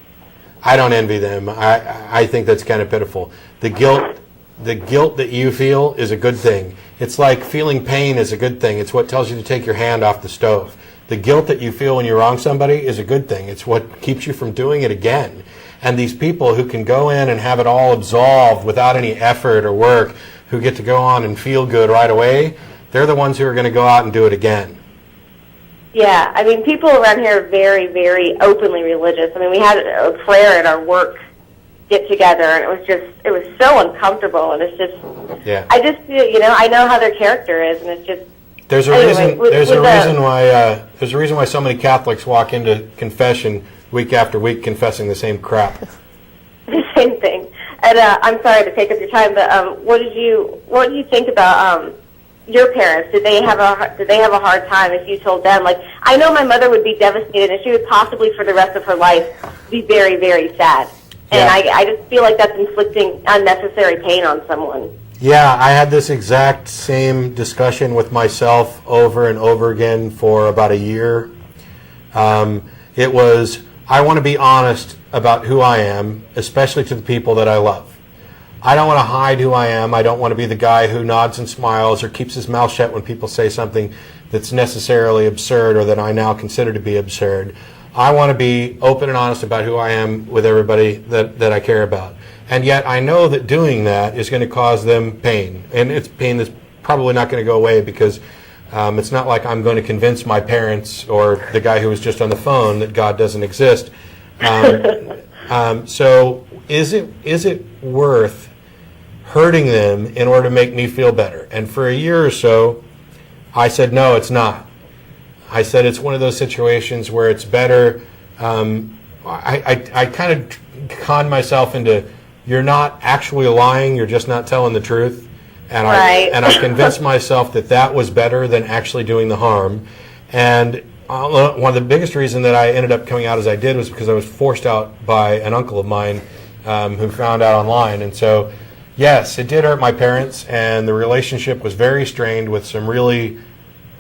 I don't envy them. I think that's kind of pitiful. The guilt that you feel is a good thing. It's like feeling pain is a good thing. It's what tells you to take your hand off the stove. The guilt that you feel when you wrong somebody is a good thing. It's what keeps you from doing it again. And these people who can go in and have it all absolved without any effort or work, who get to go on and feel good right away, they're the ones who are going to go out and do it again. Yeah, I mean, people around here are very, very openly religious. I mean, we had a prayer at our work get-together, and it was so uncomfortable, and it's just, Yeah. I just, I know how their character is, and it's just, There's a reason why so many Catholics walk into confession week after week confessing the same crap. the same thing. And I'm sorry to take up your time, but what do you think about your parents? Did they have a hard time if you told them? Like, I know my mother would be devastated, and she would possibly for the rest of her life be very, very sad. And Yeah. I just feel like that's inflicting unnecessary pain on someone. Yeah, I had this exact same discussion with myself over and over again for about a year. It was, I want to be honest about who I am, especially to the people that I love. I don't want to hide who I am. I don't want to be the guy who nods and smiles or keeps his mouth shut when people say something that's necessarily absurd or that I now consider to be absurd. I want to be open and honest about who I am with everybody that I care about. And yet I know that doing that is going to cause them pain. And it's pain that's probably not going to go away because it's not like I'm going to convince my parents or the guy who was just on the phone that God doesn't exist. So is it worth hurting them in order to make me feel better? And for a year or so, I said, no, it's not. I said it's one of those situations where it's better. I kind of conned myself into, you're not actually lying, you're just not telling the truth. And I convinced myself that was better than actually doing the harm. And one of the biggest reasons that I ended up coming out as I did was because I was forced out by an uncle of mine who found out online. And so, yes, it did hurt my parents, and the relationship was very strained with some really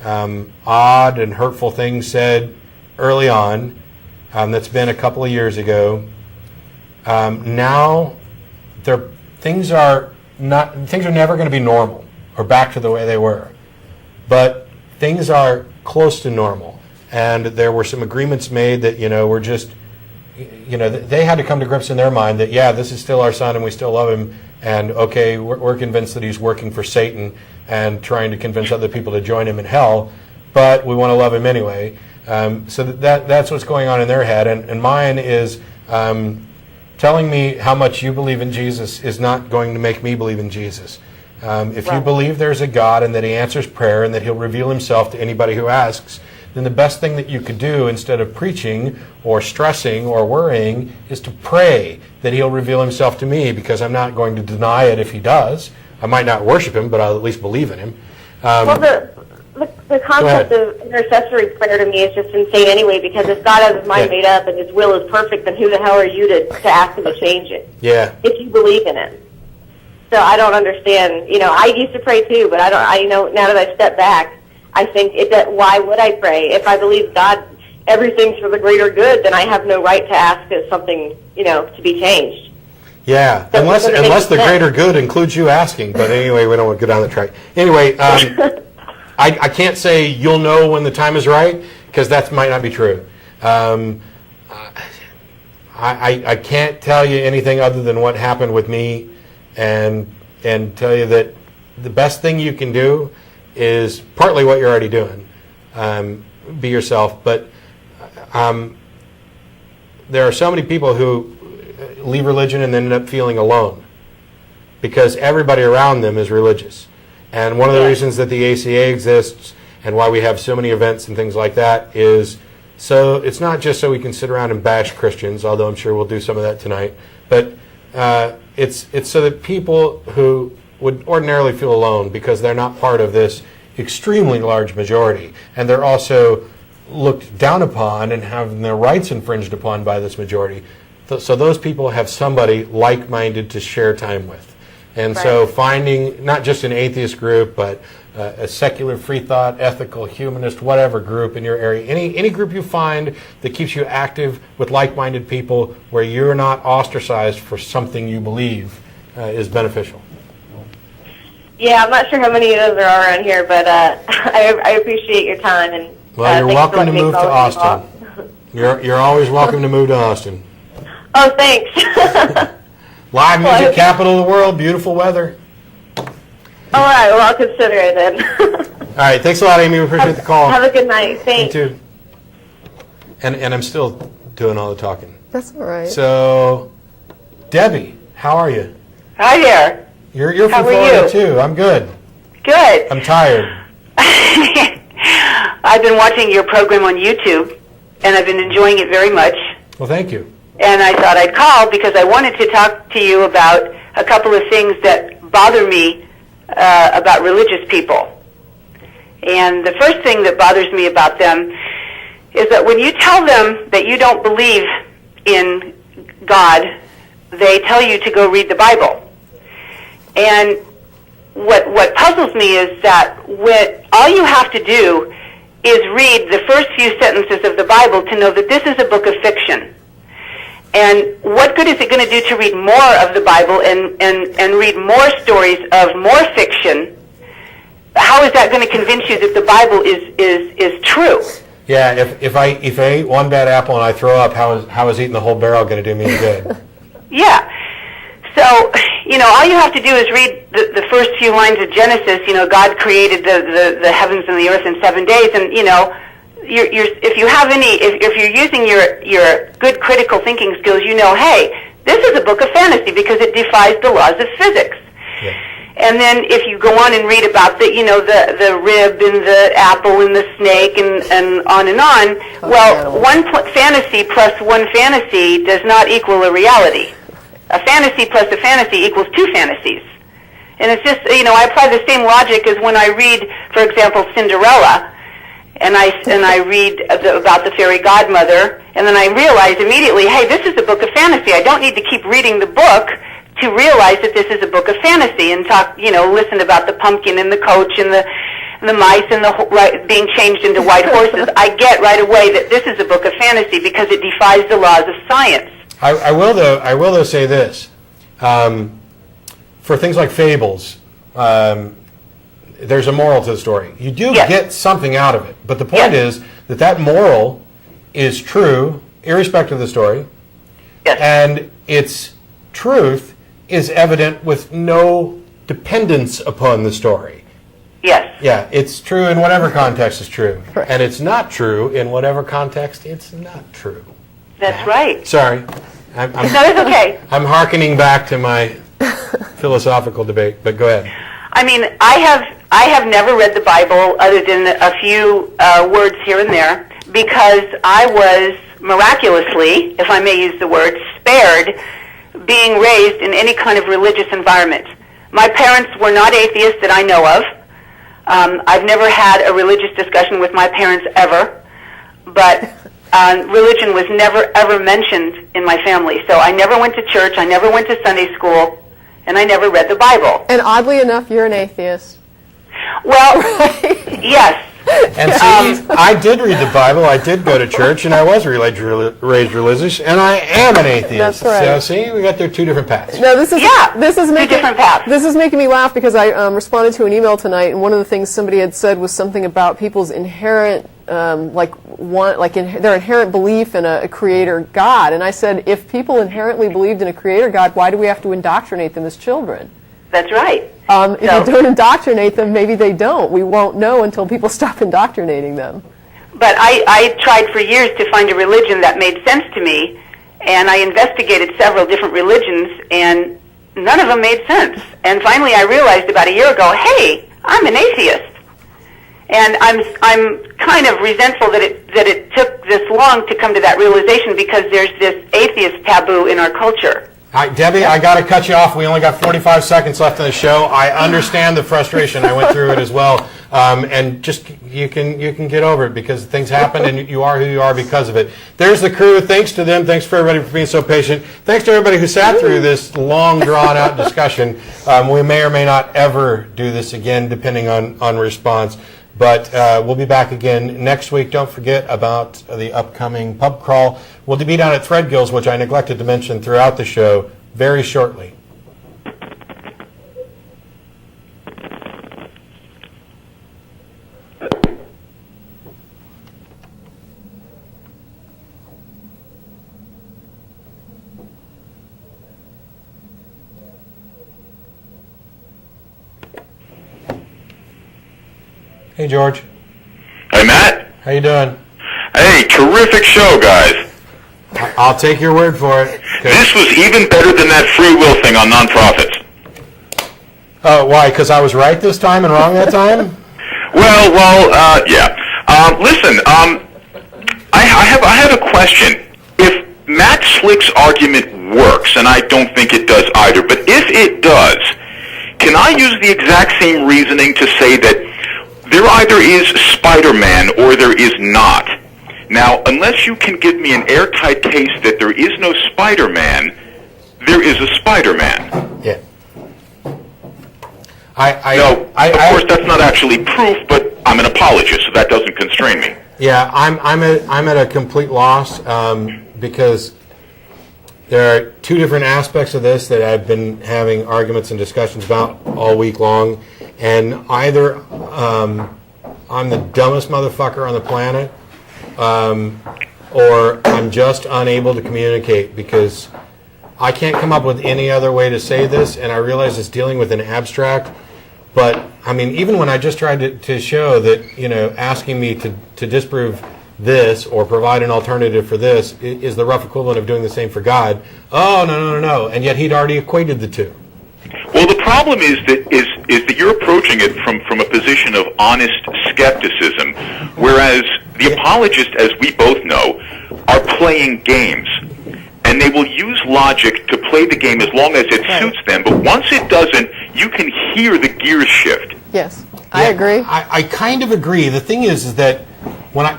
odd and hurtful things said early on. That's been a couple of years ago. Now, things are never going to be normal or back to the way they were, but things are close to normal. And there were some agreements made that we're just, they had to come to grips in their mind that this is still our son and we still love him, and okay, we're convinced that he's working for Satan and trying to convince other people to join him in hell, but we want to love him anyway. So that's what's going on in their head, and mine is telling me how much you believe in Jesus is not going to make me believe in Jesus. If you believe there's a God and that he answers prayer and that he'll reveal himself to anybody who asks, then the best thing that you could do instead of preaching or stressing or worrying is to pray that he'll reveal himself to me, because I'm not going to deny it if he does. I might not worship him, but I'll at least believe in him. Well, the concept of intercessory prayer to me is just insane anyway, because if God has his mind made up and his will is perfect, then who the hell are you to ask him to change it? Yeah. If you believe in it. So I don't understand. I used to pray too, but I now that I've stepped back, I think why would I pray? If I believe God, everything's for the greater good, then I have no right to ask if something, to be changed. Yeah, unless the greater good includes you asking. But anyway, we don't want to go down the track. Anyway, I can't say you'll know when the time is right, because that might not be true. I can't tell you anything other than what happened with me, and tell you that the best thing you can do is partly what you're already doing. Be yourself. But there are so many people who leave religion and then end up feeling alone because everybody around them is religious. And one of the reasons that the ACA exists and why we have so many events and things like that is so it's not just so we can sit around and bash Christians, although I'm sure we'll do some of that tonight, but it's so that people who would ordinarily feel alone because they're not part of this extremely large majority, and they're also looked down upon and have their rights infringed upon by this majority. So those people have somebody like-minded to share time with. And so finding not just an atheist group, but a secular, free thought, ethical, humanist, whatever group in your area, any group you find that keeps you active with like-minded people where you're not ostracized for something you believe is beneficial. Yeah, I'm not sure how many of those there are around here, but I appreciate your time. And well, you're welcome to move to Austin. You're always welcome to move to Austin. Oh, thanks. Live music, capital of the world, beautiful weather. All right, well, I'll consider it then. All right, thanks a lot, Amy. We appreciate the call. Have a good night. Thanks. You too. And I'm still doing all the talking. That's all right. So, Debbie, how are you? Hi there. You're How from are Florida you? too. I'm good. Good. I'm tired. I've been watching your program on YouTube, and I've been enjoying it very much. Well, thank you. And I thought I'd call because I wanted to talk to you about a couple of things that bother me about religious people. And the first thing that bothers me about them is that when you tell them that you don't believe in God, they tell you to go read the Bible. And what puzzles me is that all you have to do is read the first few sentences of the Bible to know that this is a book of fiction. And what good is it going to do to read more of the Bible and read more stories of more fiction? How is that going to convince you that the Bible is true? Yeah, if I eat one bad apple and I throw up, how is eating the whole barrel going to do me any good? Yeah. So, all you have to do is read the first few lines of Genesis. God created the heavens and the earth in 7 days, and if you're using your good critical thinking skills, hey, this is a book of fantasy because it defies the laws of physics. Yeah. And then if you go on and read about the rib and the apple and the snake and on and on, fantasy plus one fantasy does not equal a reality. A fantasy plus a fantasy equals two fantasies. And it's just, I apply the same logic as when I read, for example, Cinderella, and I read about the fairy godmother, and then I realize immediately, hey, this is a book of fantasy. I don't need to keep reading the book to realize that this is a book of fantasy and listen about the pumpkin and the coach and the mice and being changed into white horses. I get right away that this is a book of fantasy because it defies the laws of science. I will though say this. For things like fables, there's a moral to the story. You do get something out of it, but the point is that moral is true, irrespective of the story, and its truth is evident with no dependence upon the story. Yes. Yeah, it's true in whatever context is true, and it's not true in whatever context it's not true. That's right. Sorry. No, it's okay. I'm hearkening back to my philosophical debate, but go ahead. I mean, I have never read the Bible other than a few words here and there because I was miraculously, if I may use the word, spared being raised in any kind of religious environment. My parents were not atheists that I know of. I've never had a religious discussion with my parents ever, but religion was never, ever mentioned in my family. So I never went to church, I never went to Sunday school, and I never read the Bible. And oddly enough, you're an atheist. Well, yes. And see, I did read the Bible, I did go to church, and I was raised religious, and I am an atheist. That's right. So see, we got there two different paths. No, this is making, different paths. This is making me laugh because I responded to an email tonight, and one of the things somebody had said was something about people's inherent, their inherent belief in a creator God. And I said, if people inherently believed in a creator God, why do we have to indoctrinate them as children? That's right. If you don't indoctrinate them, maybe they don't. We won't know until people stop indoctrinating them. But I tried for years to find a religion that made sense to me, and I investigated several different religions, and none of them made sense. And finally I realized about a year ago, hey, I'm an atheist. And I'm kind of resentful that it took this long to come to that realization because there's this atheist taboo in our culture. All right, Debbie, I got to cut you off. We only got 45 seconds left in the show. I understand the frustration. I went through it as well. And just you can get over it because things happen and you are who you are because of it. There's the crew. Thanks to them. Thanks for everybody for being so patient. Thanks to everybody who sat through this long, drawn-out discussion. We may or may not ever do this again, depending on response. But we'll be back again next week. Don't forget about the upcoming pub crawl. We'll be down at Threadgill's, which I neglected to mention throughout the show, very shortly. Hey, George. Hey, Matt. How you doing? Hey, terrific show, guys. I'll take your word for it. This was even better than that free will thing on nonprofits. Oh, why? Because I was right this time and wrong that time? Yeah. Listen, I have a question. If Matt Slick's argument works, and I don't think it does either, but if it does, can I use the exact same reasoning to say that there either is Spider-Man or there is not? Now, unless you can give me an airtight case that there is no Spider-Man, there is a Spider-Man. Yeah. Of course, that's not actually proof, but I'm an apologist, so that doesn't constrain me. Yeah, I'm at a complete loss because there are two different aspects of this that I've been having arguments and discussions about all week long, and either I'm the dumbest motherfucker on the planet, or I'm just unable to communicate because I can't come up with any other way to say this, and I realize it's dealing with an abstract, but, I mean, even when I just tried to show that, asking me to disprove this or provide an alternative for this is the rough equivalent of doing the same for God, oh, no, and yet he'd already equated the two. Well, the problem is that you're approaching it from a position of honest skepticism, whereas the apologists, as we both know, are playing games. And they will use logic to play the game as long as it suits them. But once it doesn't, you can hear the gears shift. Yes, I agree. I kind of agree. The thing is that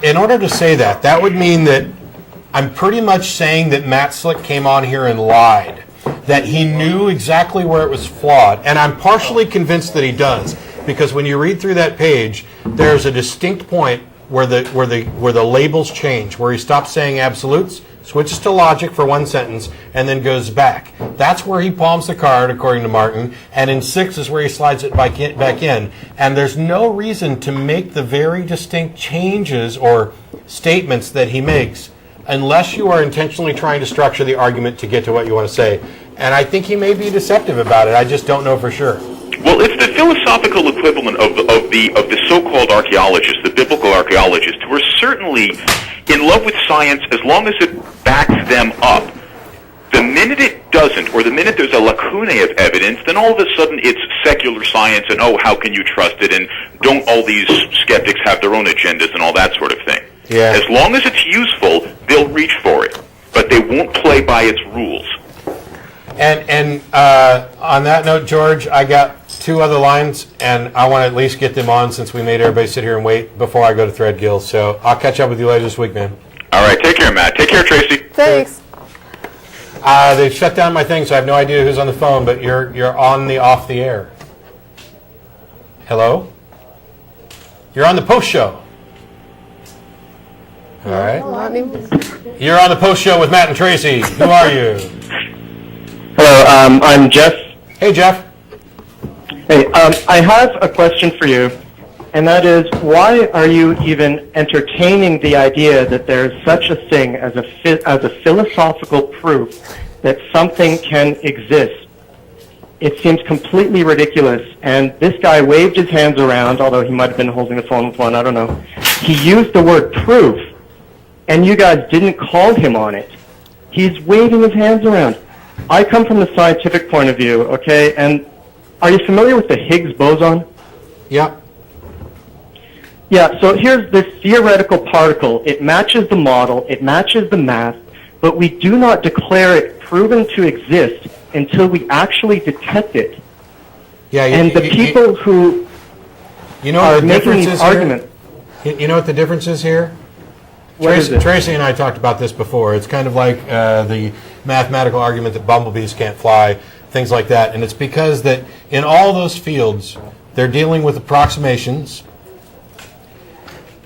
in order to say that would mean that I'm pretty much saying that Matt Slick came on here and lied, that he knew exactly where it was flawed. And I'm partially convinced that he does, because when you read through that page, there's a distinct point where the labels change, where he stops saying absolutes, switches to logic for one sentence, and then goes back. That's where he palms the card, according to Martin, and in 6 is where he slides it back in. And there's no reason to make the very distinct changes or statements that he makes unless you are intentionally trying to structure the argument to get to what you want to say. And I think he may be deceptive about it. I just don't know for sure. Well, it's the philosophical equivalent of the so-called archaeologists, the biblical archaeologists, who are certainly in love with science as long as it backs them up. The minute it doesn't, or the minute there's a lacunae of evidence, then all of a sudden it's secular science, and oh, how can you trust it, and don't all these skeptics have their own agendas and all that sort of thing. Yeah. As long as it's useful, they'll reach for it, but they won't play by its rules. And on that note, George, I got 2 other lines, and I want to at least get them on since we made everybody sit here and wait before I go to Threadgill. So I'll catch up with you later this week, man. All right, take care, Matt. Take care, Tracy. Thanks. They shut down my thing, so I have no idea who's on the phone, but you're off the air. Hello? You're on the post show. All right. You're on the post show with Matt and Tracy. Who are you? Hello, I'm Jeff. Hey, Jeff. Hey, I have a question for you, and that is, why are you even entertaining the idea that there's such a thing as a philosophical proof that something can exist? It seems completely ridiculous, and this guy waved his hands around, although he might have been holding the phone with one, I don't know. He used the word proof, and you guys didn't call him on it. He's waving his hands around. I come from the scientific point of view, okay, and are you familiar with the Higgs boson? Yeah. Yeah, so here's this theoretical particle. It matches the model, it matches the math, but we do not declare it proven to exist until we actually detect it. Yeah. And the people who are making these arguments... You know what the difference is here? Tracy and I talked about this before. It's kind of like the mathematical argument that bumblebees can't fly, things like that. And it's because that in all those fields, they're dealing with approximations.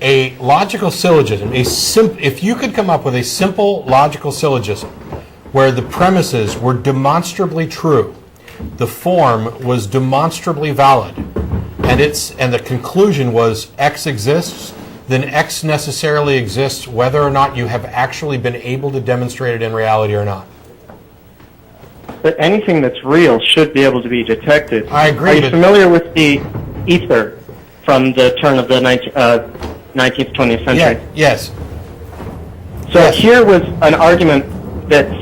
A logical syllogism, if you could come up with a simple logical syllogism where the premises were demonstrably true, the form was demonstrably valid, and the conclusion was X exists, then X necessarily exists whether or not you have actually been able to demonstrate it in reality or not. But anything that's real should be able to be detected. I agree. Are you familiar with the ether from the turn of the 19th, 20th century? Yeah, yes. So yes. Here was an argument that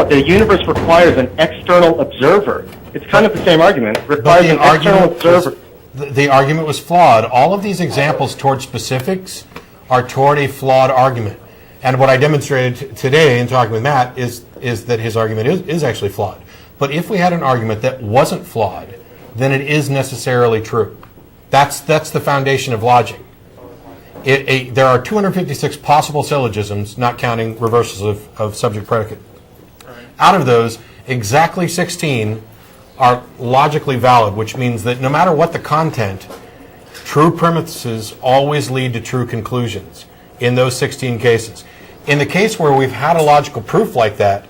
the universe requires an external observer. It's kind of the same argument. Requires an external observer. The argument was flawed. All of these examples toward specifics are toward a flawed argument. And what I demonstrated today in talking with Matt is that his argument is actually flawed. But if we had an argument that wasn't flawed, then it is necessarily true. That's the foundation of logic. There are 256 possible syllogisms, not counting reversals of subject-predicate. Out of those, exactly 16 are logically valid, which means that no matter what the content, true premises always lead to true conclusions in those 16 cases. In the case where we've had a logical proof like that,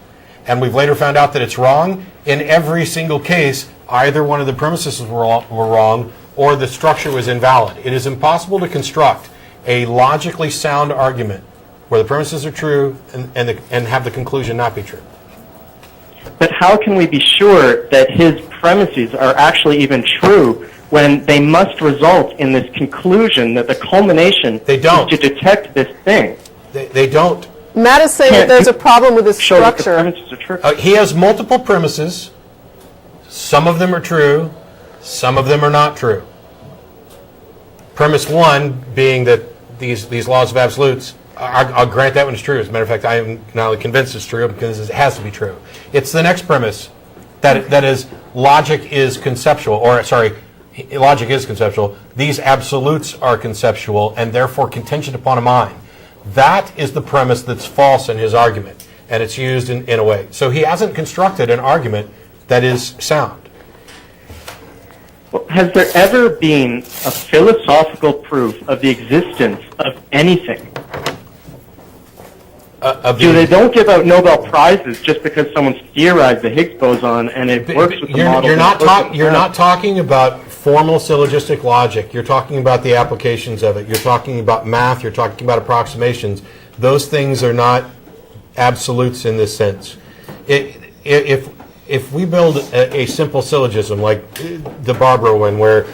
and we've later found out that it's wrong, in every single case, either one of the premises were wrong or the structure was invalid. It is impossible to construct a logically sound argument where the premises are true and have the conclusion not be true. But how can we be sure that his premises are actually even true when they must result in this conclusion that the culmination is to detect this thing? They don't. Matt is saying that there's a problem with his Show that the structure. premises are true. He has multiple premises. Some of them are true. Some of them are not true. Premise one being that these laws of absolutes, I'll grant that one is true. As a matter of fact, I am not only convinced it's true because it has to be true. It's the next premise that is logic is conceptual, or sorry, logic is conceptual. These absolutes are conceptual and therefore contingent upon a mind. That is the premise that's false in his argument, and it's used in a way. So he hasn't constructed an argument that is sound. Well, has there ever been a philosophical proof of the existence of anything? They don't give out Nobel Prizes just because someone's theorized the Higgs boson and it works with the model. You're not talking about formal syllogistic logic. You're talking about the applications of it. You're talking about math. You're talking about approximations. Those things are not absolutes in this sense. If we build a simple syllogism like the Barbara one, where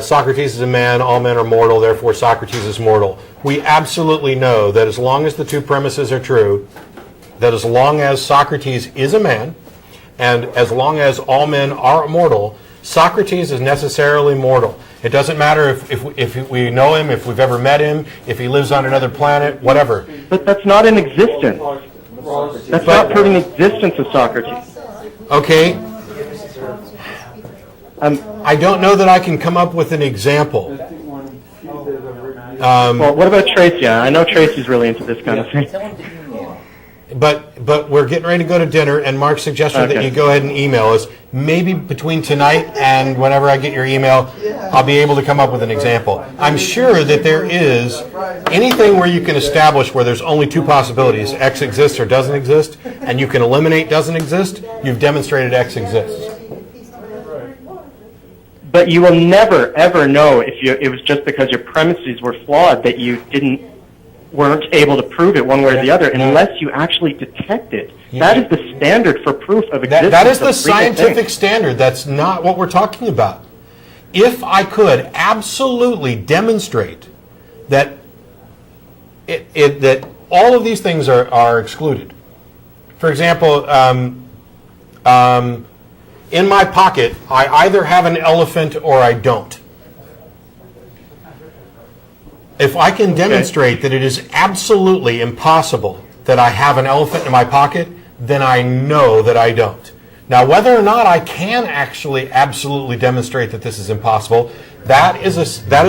Socrates is a man, all men are mortal, therefore Socrates is mortal, we absolutely know that as long as the two premises are true, that as long as Socrates is a man, and as long as all men are mortal, Socrates is necessarily mortal. It doesn't matter if we know him, if we've ever met him, if he lives on another planet, whatever. But that's not in existence. That's not proving the existence of Socrates. Okay. I don't know that I can come up with an example. Well, what about Tracy? I know Tracy's really into this kind of thing. But we're getting ready to go to dinner, and Mark suggested that you go ahead and email us. Maybe between tonight and whenever I get your email, I'll be able to come up with an example. I'm sure that there is anything where you can establish where there's only two possibilities, X exists or doesn't exist, and you can eliminate doesn't exist, you've demonstrated X exists. But you will never, ever know if it was just because your premises were flawed that you weren't able to prove it one way or the other unless you actually detect it. That is the standard for proof of existence. That is the scientific standard. That's not what we're talking about. If I could absolutely demonstrate that that all of these things are excluded. For example, in my pocket, I either have an elephant or I don't. If I can demonstrate that it is absolutely impossible that I have an elephant in my pocket, then I know that I don't. Now, whether or not I can actually absolutely demonstrate that this is impossible, that is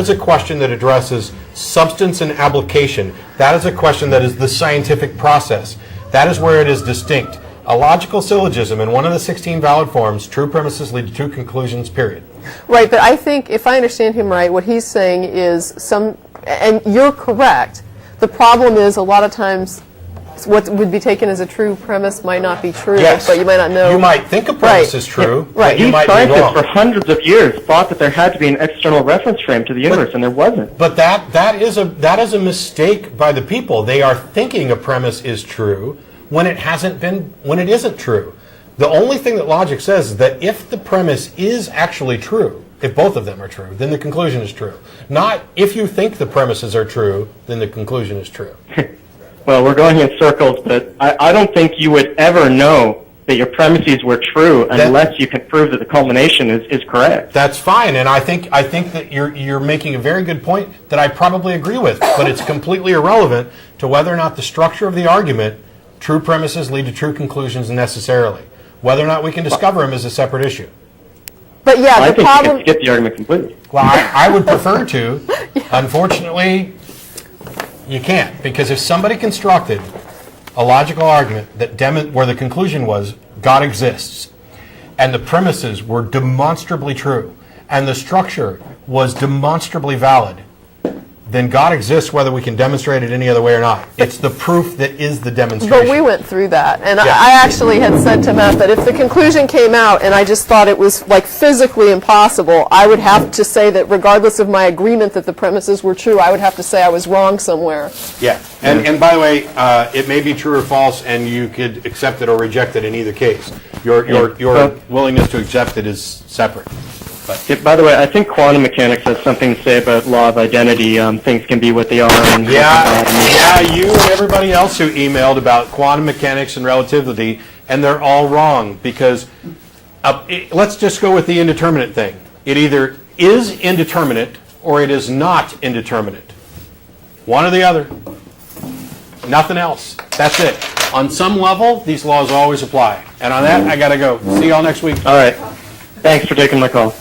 a question that addresses substance and application. That is a question that is the scientific process. That is where it is distinct. A logical syllogism in one of the 16 valid forms, true premises lead to true conclusions, period. Right, but I think, if I understand him right, what he's saying is and you're correct, the problem is a lot of times what would be taken as a true premise might not be true, yes. But you might not know. You might think a premise is true, yeah, right. But you might be scientists wrong. for hundreds of years thought that there had to be an external reference frame to the universe, and there wasn't. But that is a mistake by the people. They are thinking a premise is true when it isn't true. The only thing that logic says is that if the premise is actually true, if both of them are true, then the conclusion is true. Not if you think the premises are true, then the conclusion is true. Well, we're going in circles, but I don't think you would ever know that your premises were true unless you can prove that the culmination is correct. That's fine, and I think that you're making a very good point that I probably agree with, but it's completely irrelevant to whether or not the structure of the argument, true premises lead to true conclusions necessarily. Whether or not we can discover them is a separate issue. But yeah, I the think problem. you can skip the argument completely. Well, I would prefer to. Unfortunately, you can't, because if somebody constructed a logical argument where the conclusion was God exists, and the premises were demonstrably true, and the structure was demonstrably valid, then God exists whether we can demonstrate it any other way or not. It's the proof that is the demonstration. But we went through that, and Yeah. I actually had said to Matt that if the conclusion came out and I just thought it was like physically impossible, I would have to say that regardless of my agreement that the premises were true, I would have to say I was wrong somewhere. Yeah, and by the way, it may be true or false, and you could accept it or reject it in either case. Your willingness to accept it is separate. Yeah, by the way, I think quantum mechanics has something to say about law of identity. Things can be what they are. And Yeah, you and everybody else who emailed about quantum mechanics and relativity, and they're all wrong because let's just go with the indeterminate thing. It either is indeterminate or it is not indeterminate. One or the other. Nothing else. That's it. On some level, these laws always apply. And on that, I got to go. See y'all next week. All right. Thanks for taking my call.